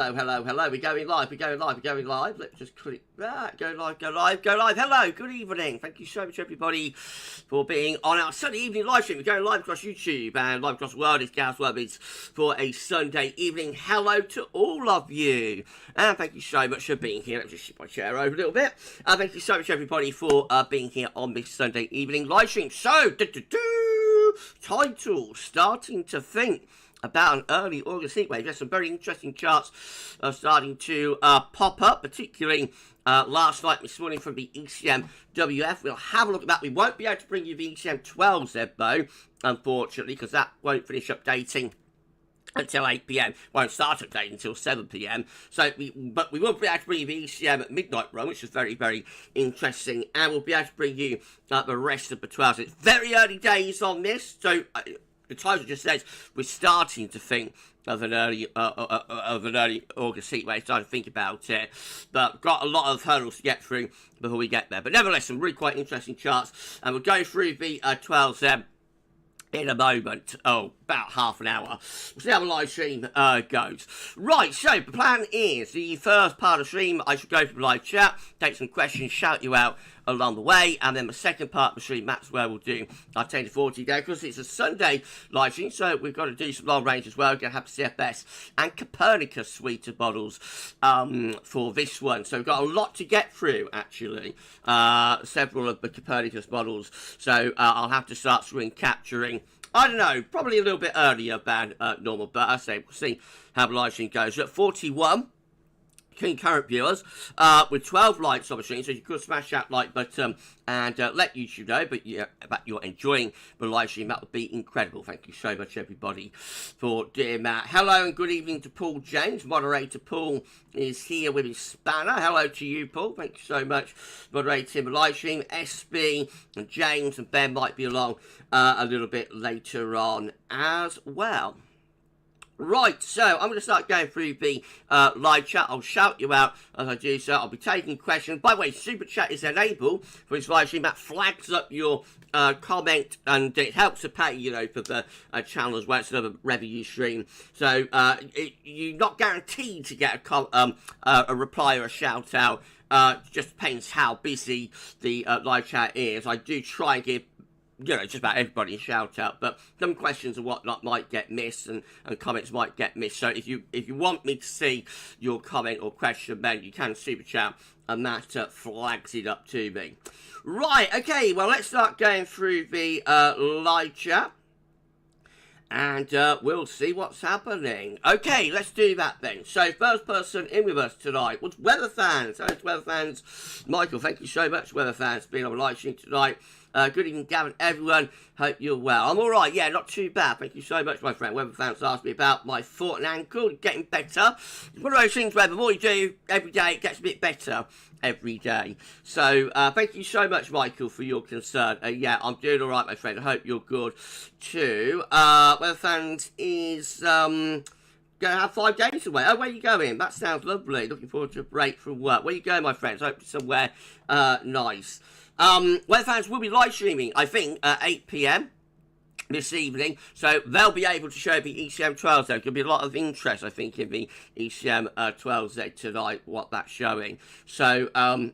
Hello. We're going live. Let's just click that. Go live. Hello, good evening. Thank you so much, everybody, for being on our Sunday evening live stream. We're going live across YouTube and live across the world. It's GavsWeatherVids for a Sunday evening. Hello to all of you. And thank you so much for being here. Let me just shift my chair over a little bit. Thank you so much, everybody, for being here on this Sunday evening live stream. So, title, Starting to Think about an early August heatwave. There's some very interesting charts starting to pop up, particularly last night, this morning from the ECMWF. We'll have a look at that. We won't be able to bring you the ECM12Z though, unfortunately, because that won't finish updating until 8 PM. Won't start updating until 7 PM. So, but we will be able to bring you the ECM at midnight run, which is very, very interesting. And we'll be able to bring you the rest of the 12s. It's very early days on this, so the title just says we're starting to think of an early August heatwave, starting to think about it, but got a lot of hurdles to get through before we get there. But nevertheless, some really quite interesting charts, and we'll go through the 12s in a moment. About half an hour. We'll see how the live stream goes. Right, so the plan is the first part of the stream, I should go to the live chat, take some questions, shout you out along the way, and then the second part of the stream, that's where we'll do our 10 to 40 day, because it's a Sunday live stream, so we've got to do some long range as well. We're going to have CFS and Copernicus suite of models for this one, so we've got a lot to get through, actually, several of the Copernicus models, so I'll have to start screen capturing, I don't know, probably a little bit earlier than normal, but I say we'll see how the live stream goes. We're at 41 concurrent viewers with 12 likes on the stream, so you could smash that like button and let YouTube know that you're enjoying the live stream. That would be incredible. Thank you so much, everybody, for doing that. Hello and good evening to Paul James. Moderator Paul is here with his spanner. Hello to you, Paul. Thank you so much for moderating the live stream. SB and James and Ben might be along a little bit later on as well. Right, so I'm going to start going through the live chat. I'll shout you out as I do so. I'll be taking questions. By the way, Super Chat is enabled for this live stream. That flags up your comment, and it helps to pay, you know, for the channel as well. It's another revenue stream. So you're not guaranteed to get a reply or a shout out. Just depends how busy the live chat is. I do try and give, you know, just about everybody a shout out, but some questions and whatnot might get missed, and comments might get missed. So if you want me to see your comment or question, then you can super chat, and that flags it up to me. Right, okay, well, let's start going through the live chat, and we'll see what's happening. Okay, let's do that then. So first person in with us tonight was Weather Fans. Hello to Weather Fans. Michael, thank you so much, Weather Fans, for being on the live stream tonight. Good evening, Gavin, everyone. Hope you're well. I'm all right. Yeah, not too bad. Thank you so much, my friend. Weather Fans asked me about my foot and ankle. Getting better. It's one of those things where the more you do every day, it gets a bit better every day. So, thank you so much, Michael, for your concern. Yeah, I'm doing all right, my friend. I hope you're good too. Weather Fans is going to have 5 days away. Oh, where are you going? That sounds lovely. Looking forward to a break from work. Where are you going, my friends? I hope it's somewhere nice. Weather Fans will be live streaming, I think, at 8 PM this evening, so they'll be able to show the ECM12Z. There's going to be a lot of interest, I think, in the ECM12Z tonight, what that's showing. So,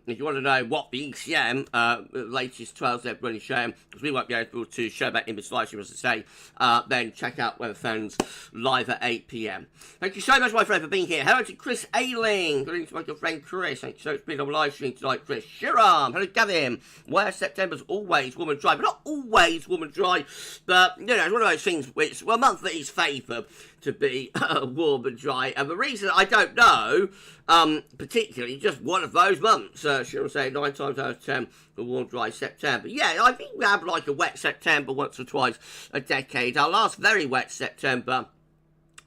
if you want to know what the ECM latest 12Z run is showing, because we won't be able to show that in this live stream, as I say, then check out Weather Fans live at 8 PM. Thank you so much, my friend, for being here. Hello to Chris Ailing. Good evening to my good friend Chris. Thank you so much for being on the live stream tonight, Chris. Shiram. Hello, Gavin. Where September's always warm and dry, but not always warm and dry, but you know, it's one of those things which, well, a month that is favoured to be warm and dry, and the reason I don't know, particularly, just one of those months, should I say, 9 times out of 10 for warm, dry September. Yeah, I think we have like a wet September once or twice a decade. Our last very wet September,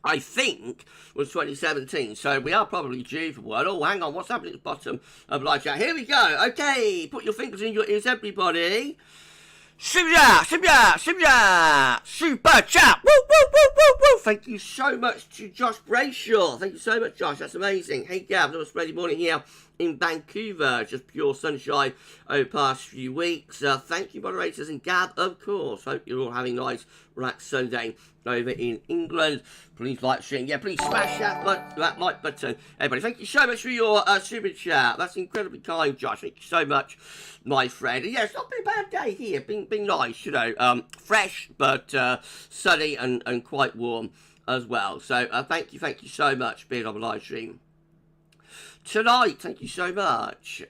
I think, was 2017, so we are probably due for one. Oh, hang on, what's happening at the bottom of live chat? Here we go. Okay, put your fingers in your ears, everybody. Super chat! Woo, woo, woo, woo, woo! Thank you so much to Josh Brayshaw. Thank you so much, Josh. That's amazing. Hey, Gav, another spready morning here in Vancouver. Just pure sunshine over the past few weeks. Thank you, moderators, and Gav, of course. Hope you're all having nice Black Sunday over in England. Please like, share, yeah, please smash that like button. Everybody, thank you so much for your super chat. That's incredibly kind, Josh. Thank you so much, my friend. And yeah, it's not been a bad day here. Been nice, you know, fresh but sunny and quite warm as well. So thank you so much for being on the live stream tonight. Thank you so much,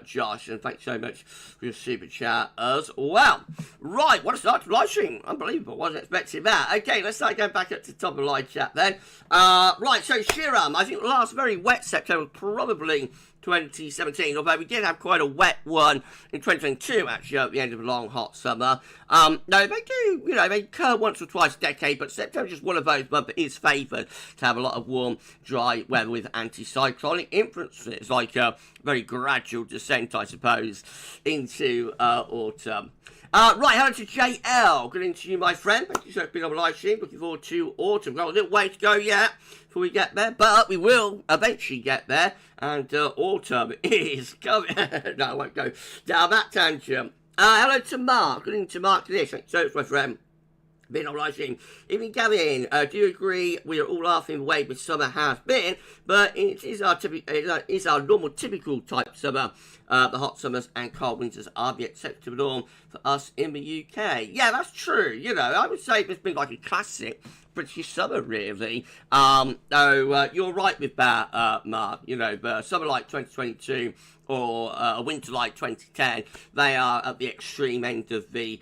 Josh, and thanks so much for your super chat as well. Right, what a start to the live stream. Unbelievable, wasn't expecting that. Okay, let's start going back up to the top of the live chat then. Right, so Shiram, I think the last very wet September, probably 2017, although we did have quite a wet one in 2022, actually, at the end of a long, hot summer. No, they do, you know, they occur once or twice a decade, but September is just one of those months that is favoured to have a lot of warm, dry weather with anticyclonic influences, like a very gradual descent, I suppose, into autumn. Right, hello to JL. Good evening to you, my friend. Thank you so much for being on the live stream. Looking forward to autumn. Got a little way to go yet before we get there, but we will eventually get there. And autumn is coming. No, I won't go down that tangent. Hello to Mark. Good evening to Mark. Thanks so much, my friend. Been on live stream. Even Gavin, do you agree we are all laughing the way this summer has been, but it is our normal, typical type summer. The hot summers and cold winters are the acceptable norm for us in the UK. Yeah, that's true. You know, I would say it's been like a classic British summer, really. You're right with that, Mark. You know, the summer like 2022 or a winter like 2010, they are at the extreme end of the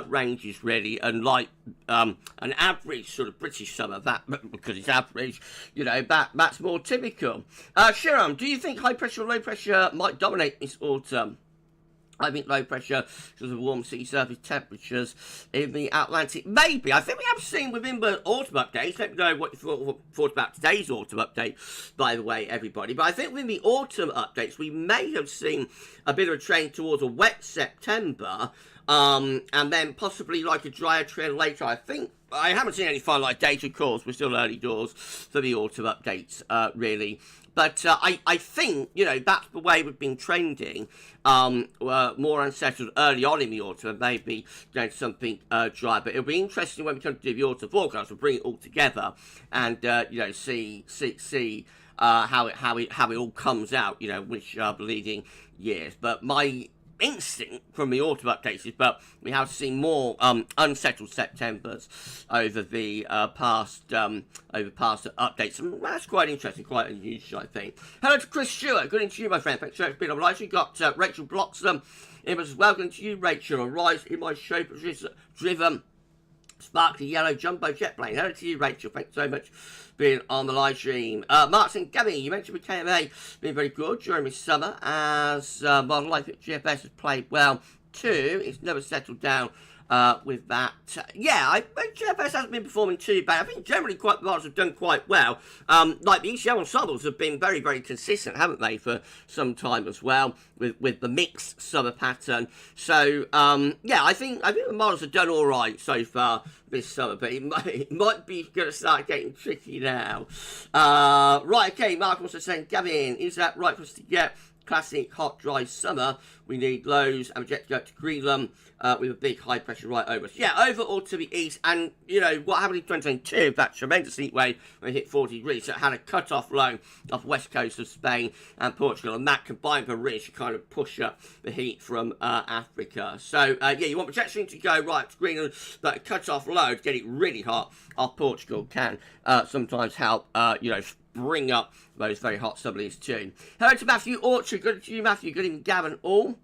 ranges, really, and like an average sort of British summer, that because it's average, you know, that's more typical. Shiram, do you think high pressure or low pressure might dominate this autumn? I think low pressure because of warm sea surface temperatures in the Atlantic. Maybe. I think we have seen within the autumn updates. Let me know what you thought about today's autumn update, by the way, everybody. But I think within the autumn updates, we may have seen a bit of a trend towards a wet September, and then possibly like a drier trend later. I think I haven't seen any finalised data, of course. We're still early doors for the autumn updates, really. But I think, you know, that's the way we've been trending, more unsettled early on in the autumn, and maybe going to something dry. But it'll be interesting when we come to do the autumn forecast. We'll bring it all together and, you know, see how it all comes out, you know, which are the leading years. But my instinct from the autumn updates is, but we have seen more unsettled Septembers over the past updates, and that's quite interesting, quite unusual, I think. Hello to Chris Stewart. Good evening to you, my friend. Thanks so much for being on live. We got Rachel Bloxham in as well. Good evening to you, Rachel. A rise in my show driven sparkly yellow jumbo jet plane. Hello to you, Rachel. Thanks so much for being on the live stream. Mark and Gabby, you mentioned with KMA being very good during this summer, as Model Life at GFS has played well too. It's never settled down with that. Yeah, GFS hasn't been performing too bad. I think generally the models have done quite well. Like the ECM ensembles have been very, very consistent, haven't they, for some time as well, with the mixed summer pattern. So, yeah, I think the models have done all right so far this summer, but it might be going to start getting tricky now. Right, okay, Mark also saying, Gavin, is that right for us to get classic hot, dry summer? We need lows and project to go to Greenland with a big high pressure right over us. Yeah, over or to the east. And, you know, what happened in 2022, that tremendous heat wave when it hit 40 degrees, so it had a cut-off low off the west coast of Spain and Portugal, and that combined with a ridge to kind of push up the heat from Africa. So, yeah, you want projection to go right to Greenland, but a cut-off low to get it really hot off Portugal can sometimes help, you know, bring up those very hot summerlies too. Hello to Matthew Orchard. Good to you, Matthew. Good evening, Gavin. All.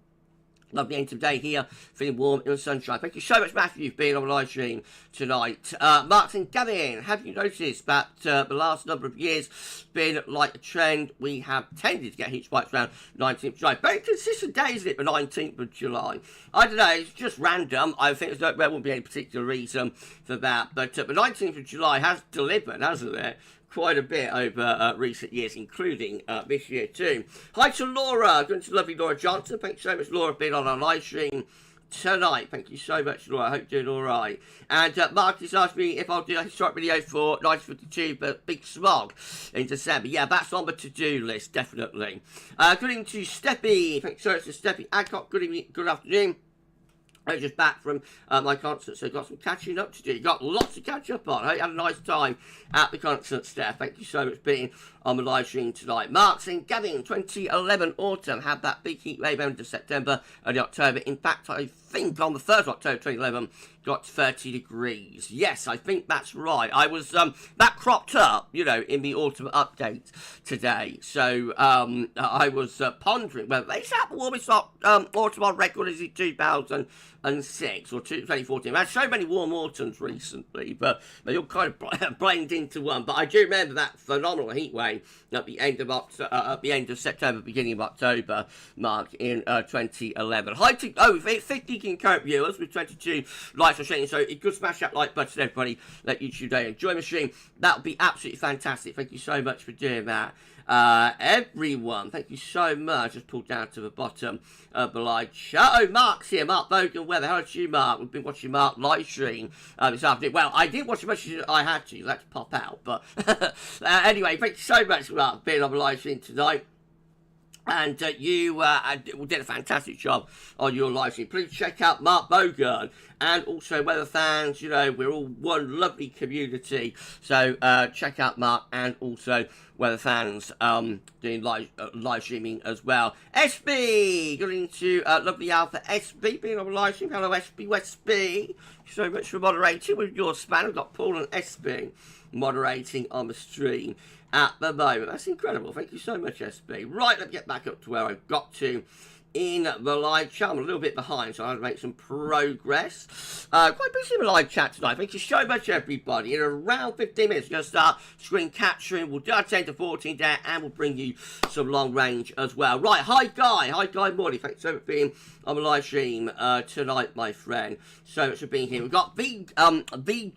Lovely end of the day here, feeling warm in the sunshine. Thank you so much, Matthew, for being on the live stream tonight. Mark and Gavin, have you noticed that the last number of years been like a trend? We have tended to get heat spikes around 19th of July. Very consistent day, isn't it, the 19th of July? I don't know, it's just random. I think there won't be any particular reason for that. But the 19th of July has delivered, hasn't it? Quite a bit over recent years, including this year too. Hi to Laura. Good to lovely Laura Johnson. Thanks so much, Laura, for being on our live stream tonight. Thank you so much, Laura. I hope you're doing all right. And Mark has asked me if I'll do a historic video for 1952, but Big Smog in December. Yeah, that's on the to-do list, definitely. Good evening to Steppy. Thanks so much to Steppy Adcock. Good evening, good afternoon. I was just back from my concert, so got some catching up to do. Got lots to catch up on. I had a nice time at the concert, Steph. Thank you so much for being on the live stream tonight. Mark saying, Gavin, 2011 autumn had that big heat wave end of September and October. In fact, I think on the 3rd of October 2011, got 30 degrees. Yes, I think that's right. I was, that cropped up, you know, in the autumn update today. So, I was pondering whether they set the warmest autumn on record is in 2006 or 2014. I've had so many warm autumns recently, but they all kind of blend into one. But I do remember that phenomenal heat wave at the end of September, beginning of October, Mark, in 2011. Hi to 50 concurrent viewers with 22 likes on stream. So if you could smash that like button, everybody, let YouTube Day enjoy my stream. That would be absolutely fantastic. Thank you so much for doing that. Everyone, thank you so much. Just pulled down to the bottom of the live chat. Oh, Mark's here. Mark Bogan, where the hell is you, Mark? We've been watching Mark live stream this afternoon. Well, I didn't watch as much as I had to. Let's pop out. But anyway, thank you so much, Mark, being on the live stream tonight. And you did a fantastic job on your live stream. Please check out Mark Bogan and also Weather Fans. You know, we're all one lovely community. So check out Mark and also Weather Fans doing live streaming as well. SB, going into lovely Alpha SB being on the live stream. Hello, SB Westby. Thank you so much for moderating with your span. We've got Paul and SB moderating on the stream at the moment. That's incredible. Thank you so much, SB. Right, let's get back up to where I've got to in the live chat. I'm a little bit behind, so I have to make some progress. Quite busy in the live chat tonight. Thank you so much, everybody. In around 15 minutes, we're going to start screen capturing. We'll do our 10 to 14 there, and we'll bring you some long range as well. Right, hi, Guy. Hi, Guy Morley. Thanks so much for being on the live stream tonight, my friend. So much for being here. We've got BG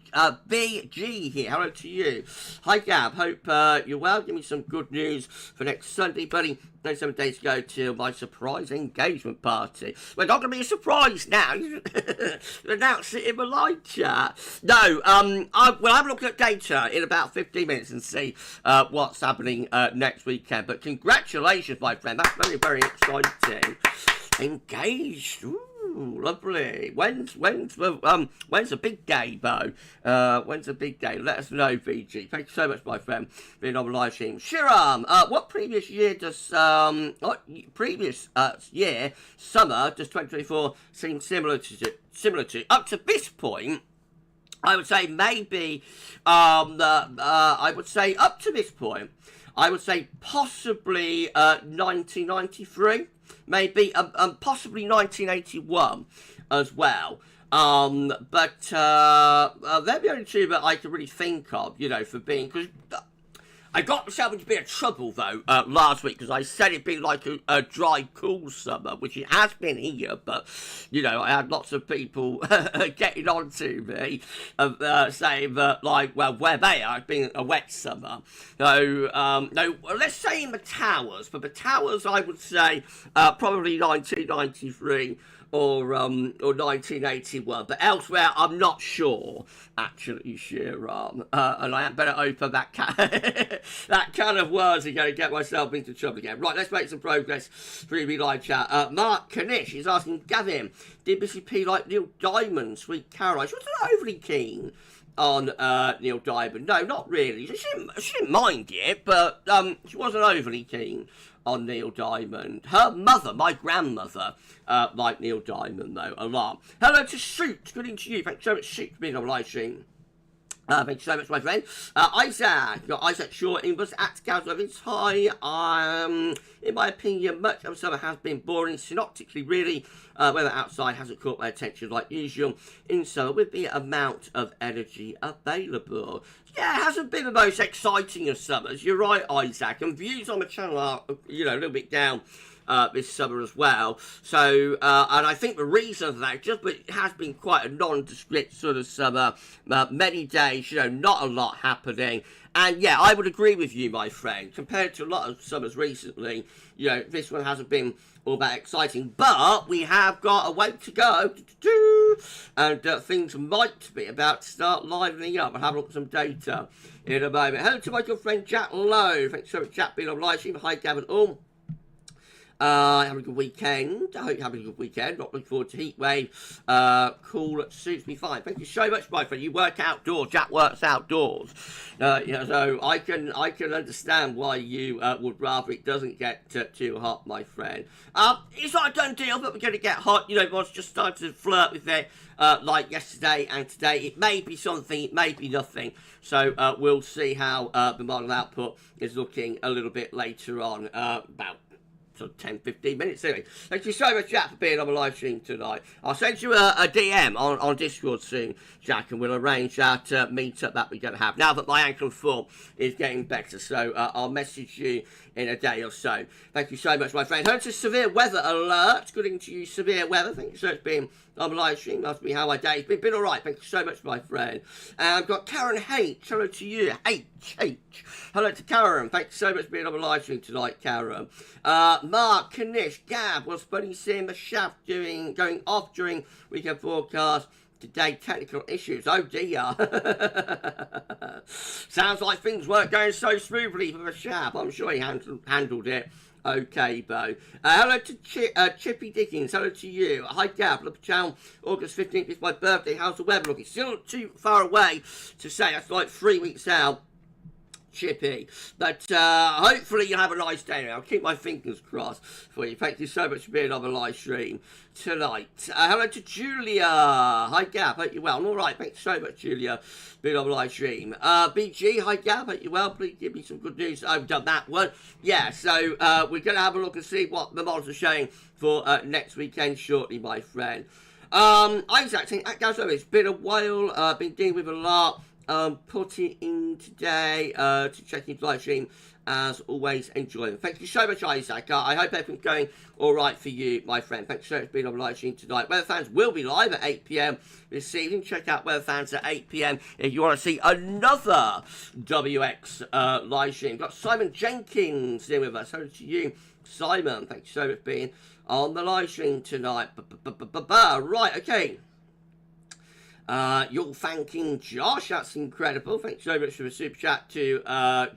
here. Hello to you. Hi, Gab. Hope you're well. Give me some good news for next Sunday, buddy. 7 days ago to my surprise engagement party. We're not going to be a surprise now. You announce it in the live chat. No, we'll have a look at data in about 15 minutes and see what's happening next weekend. But congratulations, my friend. That's very, very exciting. Engaged. Ooh, lovely. When's a big day, Bo? When's a big day? Let us know, VG. Thank you so much, my friend, being on the live stream. Shiram, what previous year does summer does 2024 seem similar to? Up to this point, I would say maybe I would say up to this point, I would say possibly 1993. Maybe possibly 1981 as well. But they're the only two that I can really think of, you know, for being, because I got myself into a bit of trouble, though, last week, because I said it'd be like a dry, cool summer, which it has been here, but, you know, I had lots of people getting on to me, saying that, like, well, where they are, it's been a wet summer. So, no, let's say in the towers. For the towers, I would say probably 1993. Or 1981, but elsewhere I'm not sure. Actually, Shiram, and I better open that that can of words and going to get myself into trouble again. Right, let's make some progress through the live chat. Mark Kanish is asking, Gavin, did Missy P like Neil Diamond, Sweet Caroline? She wasn't overly keen on Neil Diamond. No, not really. She didn't mind it, but she wasn't overly keen on Neil Diamond. Her mother, my grandmother, liked Neil Diamond, though, a lot. Hello to Shoot. Good evening to you. Thanks so much, Shoot, for being on the live stream. Thank you so much, my friend. Isaac. You've got Isaac Shaw, Inglis at GavsWeatherVids. Hi. In my opinion, much of summer has been boring synoptically, really. Weather outside hasn't caught my attention like usual in summer with the amount of energy available. Yeah, it hasn't been the most exciting of summers. You're right, Isaac. And views on the channel are, you know, a little bit down this summer as well. So, and I think the reason for that, just but it has been quite a nondescript sort of summer. Many days, you know, not a lot happening. And yeah, I would agree with you, my friend. Compared to a lot of summers recently, you know, this one hasn't been all that exciting. But we have got a way to go. And things might be about to start livening up. I'll have a look at some data in a moment. Hello to my good friend Jack Lowe. Thanks so much, Jack, being on live stream. Hi, Gavin. Having a good weekend. I hope you're having a good weekend. Not looking forward to Heatwave. Cool, suits me fine. Thank you so much, my friend. You work outdoors. Jack works outdoors. So I can understand why you would rather it doesn't get too hot, my friend. It's not a done deal, but we're going to get hot. You know, everyone's just starting to flirt with it like yesterday and today. It may be something, it may be nothing. So we'll see how the model output is looking a little bit later on, about 10-15 minutes anyway. Thank you so much, Jack, for being on the live stream tonight. I'll send you a DM on Discord soon, Jack, and we'll arrange that meetup that we're going to have. Now that my ankle foot is getting better, so I'll message you in a day or so. Thank you so much, my friend. Hello to Severe Weather Alert. Good evening to you, Severe Weather. Thank you so much for being on the live stream. Must be how my day's been all right. Thank you so much, my friend. And I've got Karen H. Hello to you. H. Hello to Karen. Thanks so much for being on the live stream tonight, Karen. Mark, Kanish, Gab was funny seeing the shaft going off during weekend forecast. Today, technical issues. Oh dear. Sounds like things weren't going so smoothly for the shaft. I'm sure he handled it. Okay, Bo. Hello to Chippy Dickens. Hello to you. Hi, Gab. Look, channel. August 15th is my birthday. How's the weather looking? Still not too far away to say. That's like 3 weeks out, Chippy. But hopefully you'll have a nice day. I'll keep my fingers crossed for you. Thank you so much for being on the live stream tonight. Hello to Julia. Hi, Gab. Hope you're well. I'm all right. Thanks so much, Julia, being on the live stream. BG. Hi, Gab. Hope you're well. Please give me some good news. I've done that one. Yeah, so we're going to have a look and see what the models are showing for next weekend shortly, my friend. Isaac saying, GavsWeatherVids, it's been a while. Been dealing with a lot. Put it in today to check into live stream. As always, enjoy them. Thank you so much, Isaac. I hope everything's going all right for you, my friend. Thanks so much for being on the live stream tonight. Weather Fans will be live at 8 p.m. this evening. Check out Weather Fans at 8 p.m. if you want to see another WX live stream. We've got Simon Jenkins in with us. Hello to you, Simon. Thank you so much for being on the live stream tonight. Right, okay. You're thanking Josh. That's incredible. Thanks so much for the super chat to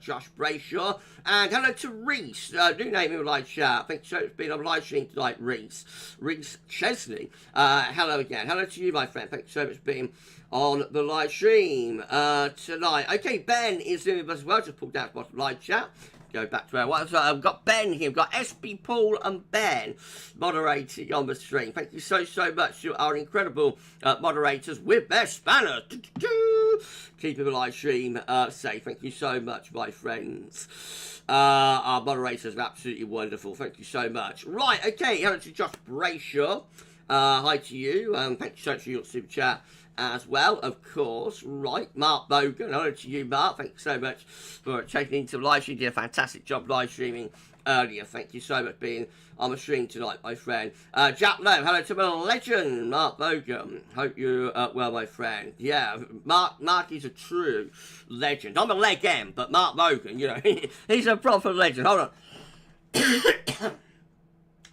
Josh Brayshaw. And hello to Reese. New name in the live chat. Thanks so much for being on the live stream tonight, Reese. Reese Chesley. Hello again. Hello to you, my friend. Thanks so much for being on the live stream tonight. Okay, Ben is in with us as well. Just pulled down the bottom live chat. Go back to where I was. I've got Ben here. We've got SB Paul and Ben moderating on the stream. Thank you so much to our incredible moderators with their spanner. Keeping the live stream safe. Thank you so much, my friends. Our moderators are absolutely wonderful. Thank you so much. Right, okay. Hello to Josh Brayshaw. Hi to you. Thank you so much for your super chat as well, of course. Right, Mark Bogan. Hello to you, Mark. Thanks so much for checking into the live stream. You did a fantastic job live streaming earlier. Thank you so much for being on the stream tonight, my friend. Jack Lowe. Hello to my legend, Mark Bogan. Hope you're well, my friend. Yeah, Mark is a true legend. I'm a legend, but Mark Bogan, you know, he's a proper legend. Hold on.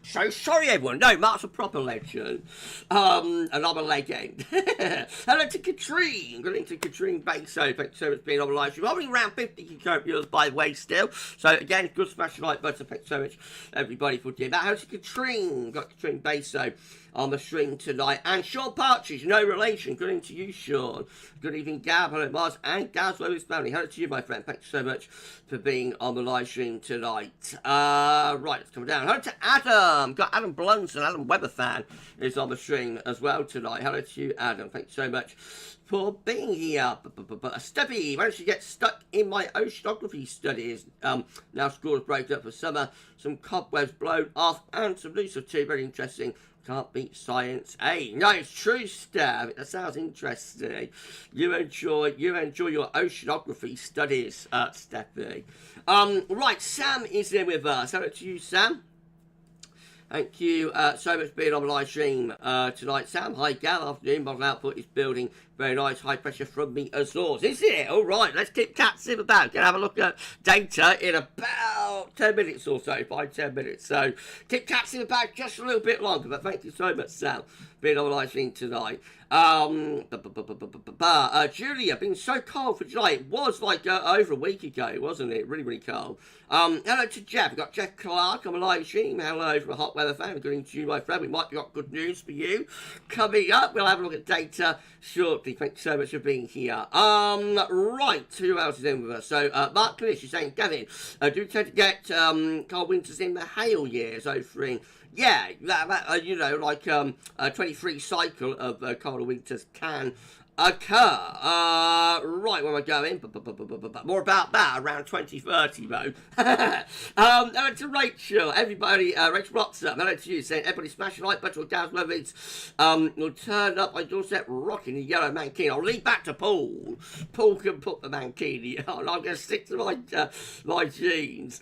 So sorry, everyone. No, Mark's a proper legend. And I'm a legend. Hello to Katrine. Good evening to Katrine Bakeso. Thanks so much for being on the live stream. Only around 50 concurrent viewers, by the way, still. So, again, good smash the like button. Thanks so much, everybody, for doing that. Hello to Katrine. Got Katrine Bakeso on the stream tonight. And Sean Partridge, no relation. Good evening to you, Sean. Good evening, Gab. Hello, Mars. And GavsWeatherVids family. Hello to you, my friend. Thanks so much for being on the live stream tonight. Right, let's come down. Hello to Adam. Got Adam Blunson, Adam Weather fan, is on the stream as well tonight. Hello to you, Adam. Thanks so much for being here. Steffi, managed to get stuck in my oceanography studies. Now school has broken up for summer. Some cobwebs blown off and some loose of two. Very interesting. Can't beat science. Hey, no, it's true, Steph. That sounds interesting. You enjoy your oceanography studies, Steffi. Right, Sam is in with us. Hello to you, Sam. Thank you so much for being on the live stream tonight, Sam. Hi, Gal. Afternoon. Model output is building. Very nice. High pressure from the Azores. Is it? All right. Let's keep catching about. Gonna have a look at data in about 10 minutes or so. 5-10 minutes. So keep catching about just a little bit longer. But thank you so much, Sam, being on live stream tonight. Julia, been so cold for July. It was like over a week ago, wasn't it? Really, really cold. Hello to Jeff. We've got Jeff Clark on a live stream. Hello from a hot weather fan. Good evening to you, my friend. We might have got good news for you coming up. We'll have a look at data shortly. Thanks so much for being here. Right, who else is in with us? So, Mark Clinish is saying, Gavin, do tend to get cold winters in the hail years over in. Yeah, you know, like a 23 cycle of colder winters can occur. Right, where am I going? More about that around 2030, though. Hello to Rachel. Everybody, Rachel Roxer. Hello to you, saying everybody smash the like button or GavsWeatherVids. Will turn up my doorstep rocking the yellow mankini. I'll leave back to Paul. Paul can put the mankini on. I'm going to stick to my jeans.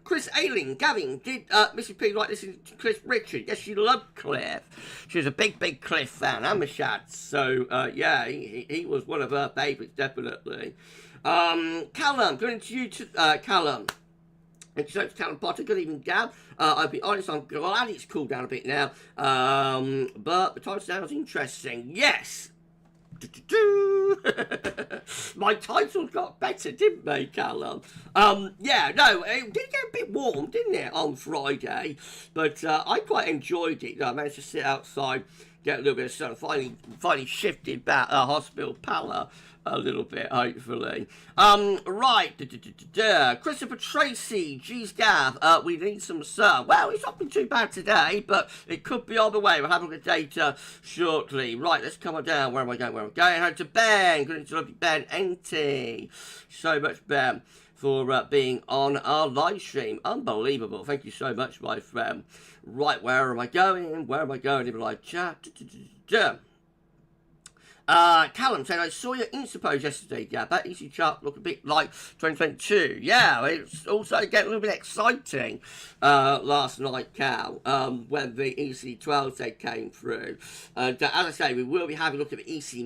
Chris Ailing. Gavin, did Mrs. P like listening to Cliff Richard? Yes, she loved Cliff. She was a big Cliff fan. I'm a Shad, so yeah, he was one of her favourites, definitely. Callum, going to you, Callum. Thank you so much, Callum Potter. Good evening, Gab. I'll be honest, I'm glad it's cooled down a bit now. But the title sounds interesting. Yes. My titles got better, didn't they, Callum? Yeah, no, it did get a bit warm, didn't it, on Friday? But I quite enjoyed it. I managed to sit outside, get a little bit of sun, finally shifted back hospital pallor a little bit, hopefully. Right, Christopher Tracy, geez, Gav, we need some sun. Well, it's not been too bad today, but it could be on the way. We'll have a look at data shortly. Right, let's come on down. Where am I going? Where am I going? Home to Ben. Good to love you, Ben. Enti. So much, Ben, for being on our live stream. Unbelievable. Thank you so much, my friend. Right, where am I going? Where am I going? In live chat. Callum said, I saw your Insta post yesterday, yeah, that EC chart looked a bit like 2022. Yeah, it's also getting a little bit exciting last night, Cal, when the EC12 set came through. And as I say, we will be having a look at the EC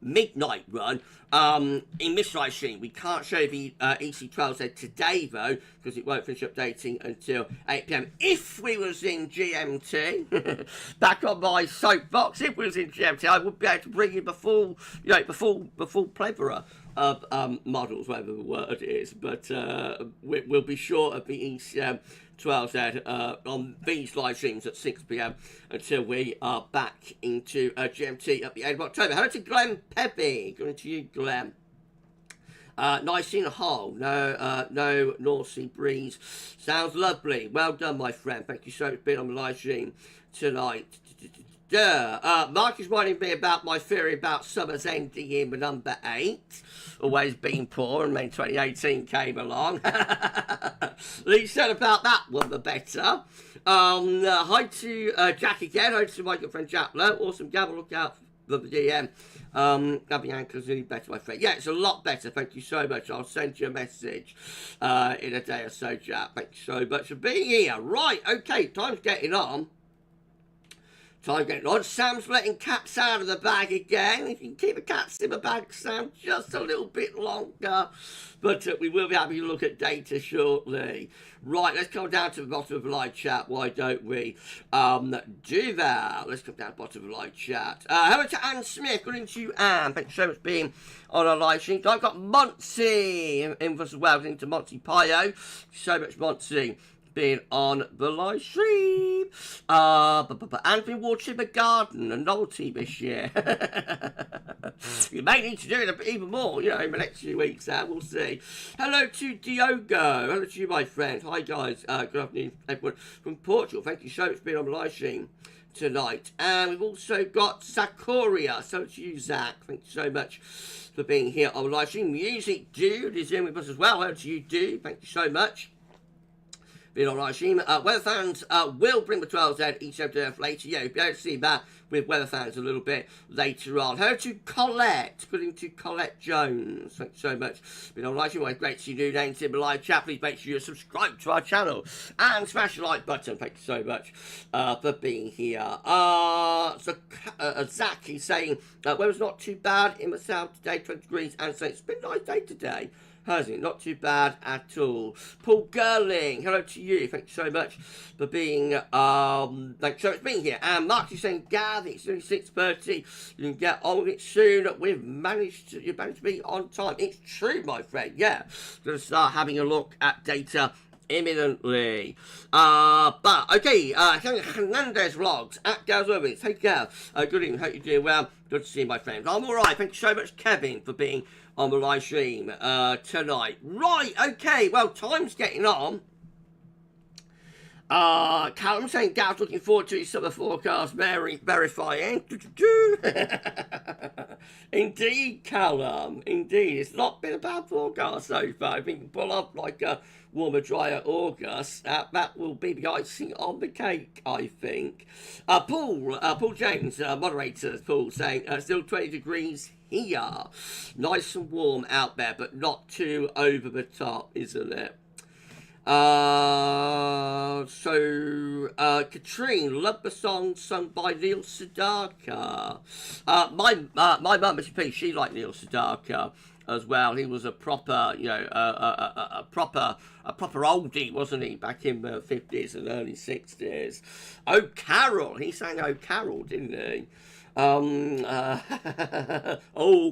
midnight run in this live stream. We can't show the EC12 set today, though, because it won't finish updating until 8 PM. If we was in GMT, back on my soapbox, if we was in GMT, I would be able to bring you the full, you know, the full plethora of models, whatever the word is. But we'll be short of the ECM 12 Z on these live streams at 6 PM until we are back into GMT at the end of October. Hello to Glenn Peppy. Going to you, Glenn. Nice in a hole. No North Sea breeze. Sounds lovely. Well done, my friend. Thank you so much for being on the live stream tonight. Mark is writing me about my theory about summers ending in the number 8. Always been poor, and then 2018 came along. Least said about that one, the better. Hi to Jack again. Hi to my good friend Jack Lowe. Awesome, Gavin. Look out for the DM. Gabby Anchor's really better, my friend. Yeah, it's a lot better. Thank you so much. I'll send you a message in a day or so, Jack. Thank you so much for being here. Right, okay, time's getting on. Sam's letting cats out of the bag again. If you can keep the cats in the bag, Sam, just a little bit longer. But we will be having a look at data shortly. Right, let's come down to the bottom of the live chat. Why don't we do that? Let's come down to the bottom of the live chat. Hello to Anne Smith. Good evening to you, Anne. Thanks so much for being on our live stream. I've got Monty in for us as well. Into Monty Pio. So much, Monty, being on the live stream. Anthony watching the garden, a novelty this year. You may need to do it a bit even more, you know, in the next few weeks, we'll see. Hello to Diogo. Hello to you, my friend. Hi, guys. Good afternoon, everyone from Portugal. Thank you so much for being on the live stream tonight. And we've also got Zakoria. So to you, Zach. Thank you so much for being here on the live stream. Music Dude is in with us as well. Hello to you, Dude. Thank you so much. Being on live stream. Weather fans will bring the 12Z each episode later. Yeah, you'll be able to see that with weather fans a little bit later on. Hello to Colette. Good evening to Colette Jones. Thank you so much. Being on live stream. Well, great to see you new names in the live chat. Please make sure you subscribe to our channel and smash the like button. Thank you so much for being here. Zach is saying weather's not too bad in the south today, 20 degrees, and so it's been a nice day today. hasn't it? Not too bad at all. Paul Gerling, hello to you. Thanks so much for being, thanks so much for being here. And Mark is saying, Gav, it's only 6:30. You can get on with it soon. You've managed to be on time. It's true, my friend. Yeah. Going to start having a look at data imminently. But okay, Hernandez vlogs at GavsWeatherVids. Hey Gav, good evening, hope you're doing well. Good to see you, my friends. I'm alright, thank you so much, Kevin, for being on the live stream tonight. Right, okay, well, time's getting on. Callum saying Gav's looking forward to his summer forecast verifying. Indeed, Callum. Indeed. It's not been a bad forecast so far. If we can pull off like a warmer, drier August, that will be the icing on the cake, I think. Paul James, moderator, Paul saying still 20 degrees here. Nice and warm out there, but not too over the top, isn't it? Katrine, love the song sung by Neil Sedaka. My mum, she liked Neil Sedaka as well. He was a proper, you know, a proper oldie, wasn't he, back in the 50s and early 60s. Oh, Carol, he sang Oh, Carol, didn't he? Oh,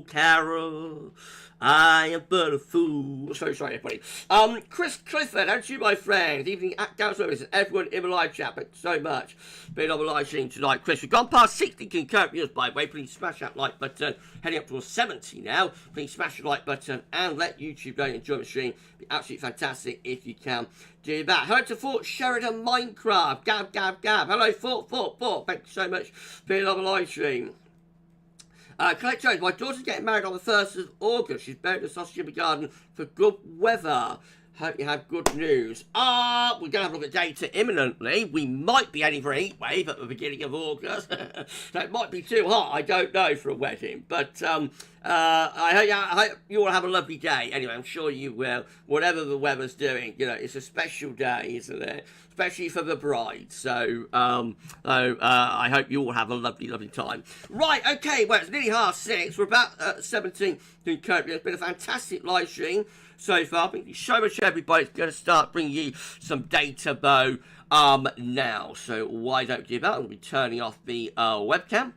Carol, I am but a fool. Sorry, everybody. Chris Clifford, and you, my friend. Evening at GavsWeatherVids and everyone in the live chat. Thank you so much for being on the live stream tonight, Chris. We've gone past 60 concurrent viewers, by the way. Please smash that like button. Heading up towards 70 now. Please smash the like button and let YouTube go and enjoy the stream. It'd be absolutely fantastic if you can do that. Hello to Fort Sheridan Minecraft. Gav. Hello, Fort. Thank you so much for being on the live stream. Collect Jones, my daughter's getting married on the 1st of August. She's buried in the sausage in the garden for good weather. Hope you have good news. We're going to have a look at data imminently. We might be heading for a heat wave at the beginning of August. So it might be too hot, I don't know, for a wedding. But I hope you all have a lovely day. Anyway, I'm sure you will. Whatever the weather's doing, you know, it's a special day, isn't it? Especially for the bride. So, I hope you all have a lovely, lovely time. Right, okay, well, it's nearly 6:30. We're about 17 doing currently. It's been a fantastic live stream so far. Thank you so much, everybody. It's going to start bringing you some data, though, now. So, why don't you do that? I'm going to be turning off the webcam.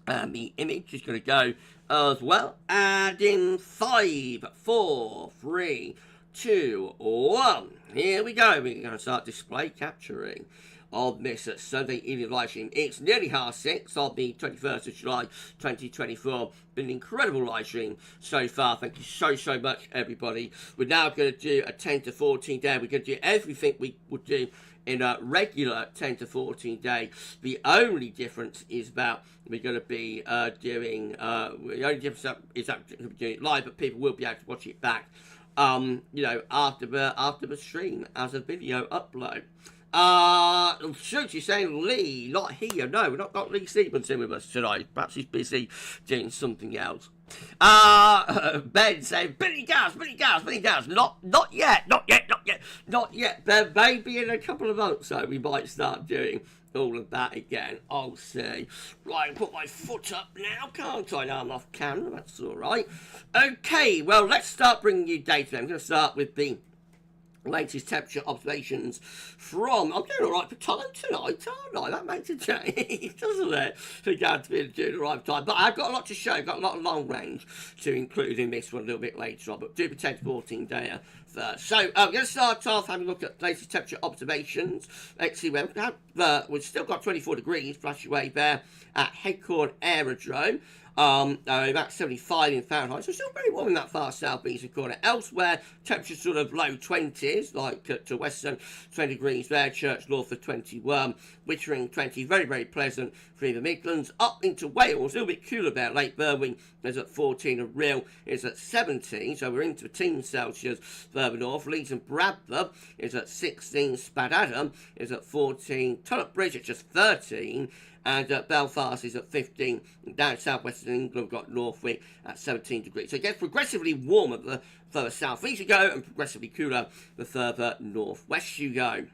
And the image is going to go as well. And in 5, 4, 3, 2, 1. Here we go. We're going to start display capturing on this Sunday evening live stream. It's nearly 6:30 on the 21st of July 2024. Been an incredible live stream so far. Thank you so much, everybody. We're now going to do a 10 to 14 day. We're going to do everything we would do in a regular 10 to 14 day. The only difference is that we're going to be doing, the only difference is that we're going to be doing it live, but people will be able to watch it back, you know, after the stream as a video upload. Shoot, you're saying Lee, not here. No, we're not got Lee Stevenson with us tonight. Perhaps he's busy doing something else. Ben saying, Billy Gavs. Not yet. But maybe in a couple of months, so we might start doing all of that again. I'll see. Right, put my foot up now, can't I? Now I'm off camera, that's all right. Okay, well, let's start bringing you data. I'm going to start with the latest temperature observations from, I'm doing all right for time tonight, aren't I? That makes a change, doesn't it? For Gad to be doing the right time. But I've got a lot to show, got a lot of long range to include in this one a little bit later on, but do the 10 to 14 day first. So I'm going to start off having a look at latest temperature observations. Let's see where we've still got 24 degrees, flash away there at Headcorn Aerodrome. About 75 in Fahrenheit, so still very warm in that far southeastern corner. Elsewhere, temperatures sort of low 20s, like to Western, 20 degrees there, Church Lawford 21, Wittering 20, very pleasant through the Midlands. Up into Wales, a little bit cooler there. Lake Berwyn is at 14, and Rhyl is at 17, so we're into 10 Celsius further north. Leeds and Bradford is at 16, Spadadam is at 14, Tulloch Bridge at just 13, and Belfast is at 15. Down southwestern England, we've got Northwick at 17 degrees. So it gets progressively warmer the further southeast you go, and progressively cooler the further northwest you go.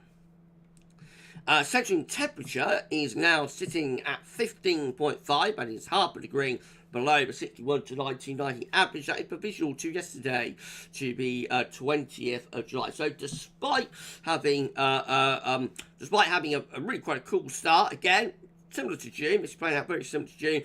Central temperature is now sitting at 15.5, that is half a degree below the 61 to 1990 average. That is provisional to yesterday, to the 20th of July. So despite having a really quite a cool start, again, similar to June, it's playing out very similar to June,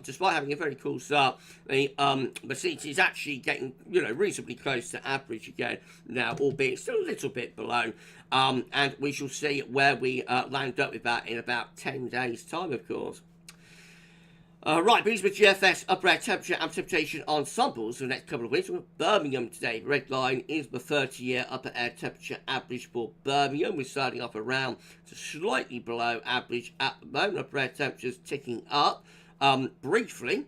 despite having a very cool start, the CT is actually getting, reasonably close to average again now, albeit still a little bit below, and we shall see where we land up with that in about 10 days' time, of course. Right, these were GFS upper air temperature and precipitation ensembles for the next couple of weeks. We're at Birmingham today. The red line is the 30-year upper air temperature average for Birmingham. We're starting off around to slightly below average at the moment. Upper air temperatures ticking up briefly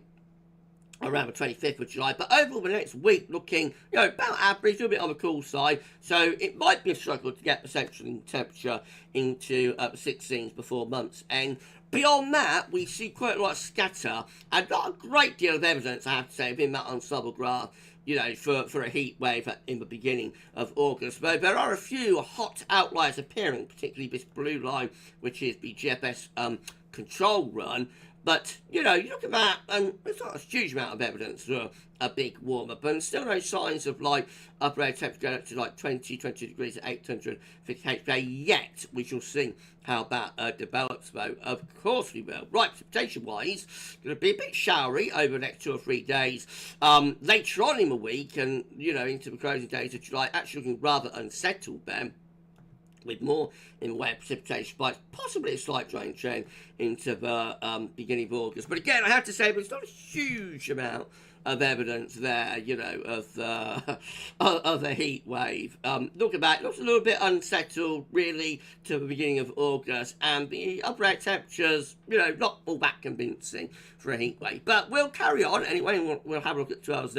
around the 25th of July, but overall the next week looking, about average, a little bit on the cool side, so it might be a struggle to get the central temperature into the 16s before month's end. Beyond that, we see quite a lot of scatter, and not a great deal of evidence, I have to say, within that ensemble graph, for a heat wave in the beginning of August. Though there are a few hot outliers appearing, particularly this blue line, which is the GFS control run. But, you look at that, and there's not a huge amount of evidence for a big warm-up, and still no signs of, upper air temperature going up to, 20 degrees at 800 kPa yet. We shall see how that develops, though. Of course we will. Right, precipitation-wise, going to be a bit showery over the next 2 or 3 days. Later on in the week, and, into the closing days of July, actually looking rather unsettled then, with more in the way of precipitation spikes, possibly a slight drain trend into the beginning of August. But again, I have to say, there's not a huge amount of evidence there, of a heat wave. Look at that, looks a little bit unsettled, really, to the beginning of August, and the upper air temperatures, not all that convincing for a heat wave. But we'll carry on anyway, and we'll have a look at 12's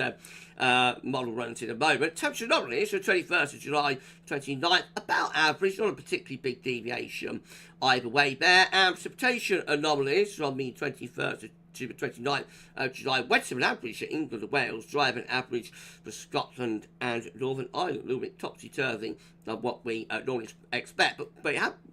model runs in a moment. Temperature anomalies for 21st of July, 29th, about average, not a particularly big deviation either way there. And precipitation anomalies from the 21st to the 29th of July, wetter than average for England and Wales, drier than average for Scotland and Northern Ireland, a little bit topsy-turvy of what we normally expect. But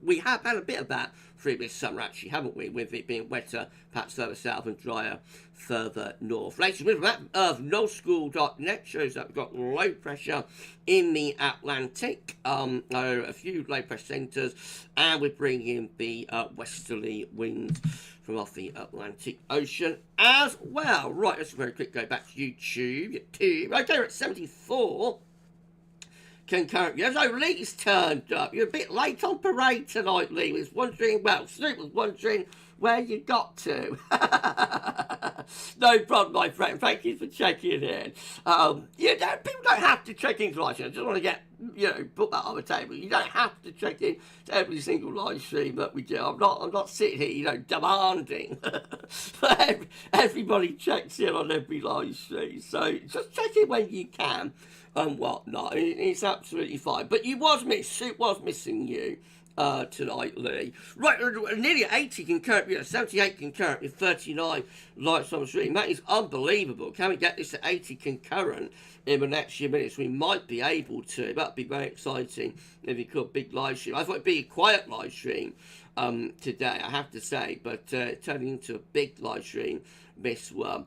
we have had a bit of that through this summer, actually, haven't we, with it being wetter, perhaps further south, and drier further north. Latest with that of nullschool.net shows that we've got low pressure in the Atlantic, a few low pressure centres, and we're bringing in the westerly winds from off the Atlantic Ocean as well. Right, let's very quick go back to YouTube. Okay, we're at 74 concurrent viewers. Oh, Lee's turned up. You're a bit late on parade tonight, Lee. Was wondering, Snoop was wondering where you got to. No problem, my friend. Thank you for checking in. People don't have to check into live stream. I just want to get, put that on the table. You don't have to check in to every single live stream that we do. I'm not sitting here, demanding everybody checks in on every live stream. So just check in when you can and whatnot. It's absolutely fine. But Soup was missing you tonight, Lee. Right, nearly 80 concurrent, 78 concurrent with 39 lights on the stream. That is unbelievable. Can we get this to 80 concurrent in the next few minutes? We might be able to. That'd be very exciting if we could. Big live stream. I thought it'd be a quiet live stream today, I have to say, but turning into a big live stream this one.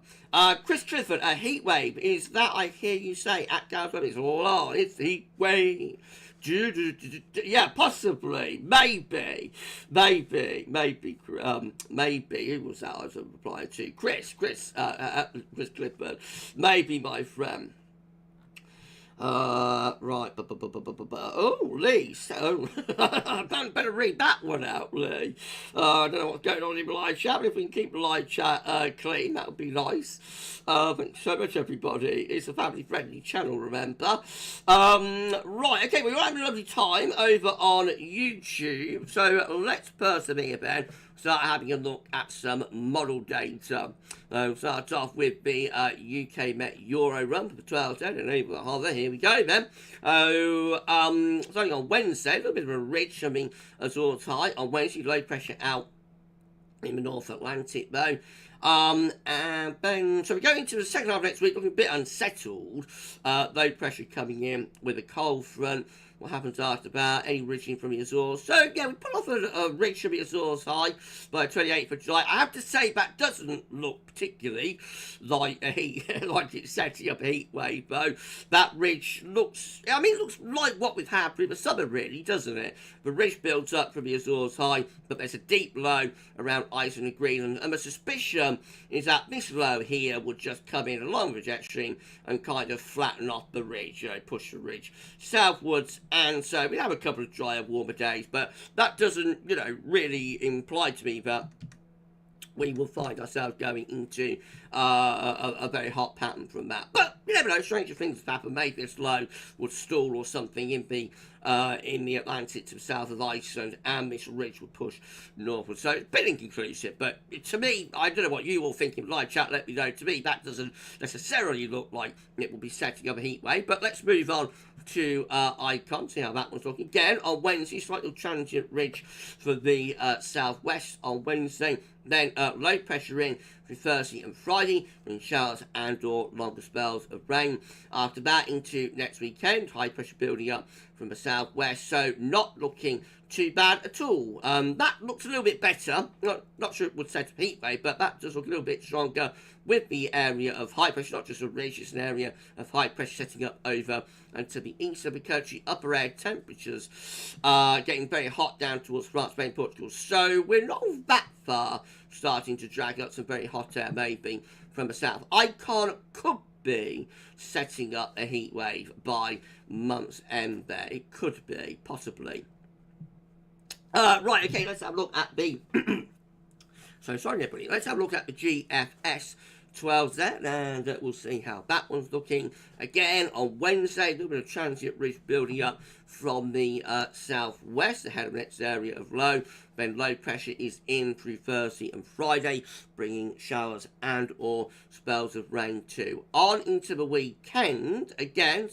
Chris Clifford, a heat wave. Is that, I hear you say, at GavsWeatherVids? Oh, it's heat wave. Yeah, possibly, maybe. Who was that I was replying to? Chris Clifford, maybe, my friend. Right. Oh, Lee. So, I better read that one out, Lee. I don't know what's going on in the live chat, but if we can keep the live chat clean, that would be nice. Thanks so much, everybody. It's a family-friendly channel, remember. Right, okay, we're having a lovely time over on YouTube, so let's persevere then. Start having a look at some model data. We'll start off with the UK Met Euro run for the 12 days. And here we go then. Starting on Wednesday, a little bit of a ridge, a sort of high on Wednesday, low pressure out in the North Atlantic though. And then, so we go into the second half of next week looking a bit unsettled. Low pressure coming in with a cold front. What happens after that? Any ridging from the Azores. So, yeah, we pull off a ridge from the Azores high by 28th of July. I have to say, that doesn't look particularly like a heat, like it's setting up a heat wave, though. That ridge looks, I mean, it looks like what we've had through the summer, really, doesn't it? The ridge builds up from the Azores high, but there's a deep low around Iceland and Greenland, and the suspicion is that this low here would just come in along the jet stream and kind of flatten off the ridge, you know, push the ridge southwards. And so we have a couple of drier, warmer days, but that doesn't, you know, really imply to me that we will find ourselves going into a very hot pattern from that. But you never know, stranger things have happened. Maybe this low would stall or something in the Atlantic to the south of Iceland, and this ridge would push northward. So it's a bit inconclusive, but to me, I don't know what you all think in live chat, let me know. To me, that doesn't necessarily look like it will be setting up a heat wave. But let's move on to Icon, see how that one's looking. Again, on Wednesday, slightly transient ridge for the southwest on Wednesday. Then low pressure in for Thursday and Friday, bringing showers and or longer spells of rain. After that, into next weekend, high pressure building up from the southwest, so not looking too bad at all. That looks a little bit better. Not sure it would set a heat wave, but that does look a little bit stronger with the area of high pressure, not just a ridge, it's an area of high pressure setting up over and to the east of the country. Upper air temperatures getting very hot down towards France, Spain, Portugal. So we're not that far starting to drag up some very hot air maybe from the south. Icon could be setting up a heat wave by month's end there. It could be, possibly. Right, okay, let's have a look at the... so, sorry, everybody. Let's have a look at the GFS 12 there, and we'll see how that one's looking. Again, on Wednesday, a little bit of transient ridge building up from the southwest, ahead of the next area of low. Then low pressure is in through Thursday and Friday, bringing showers and or spells of rain too. On into the weekend, again,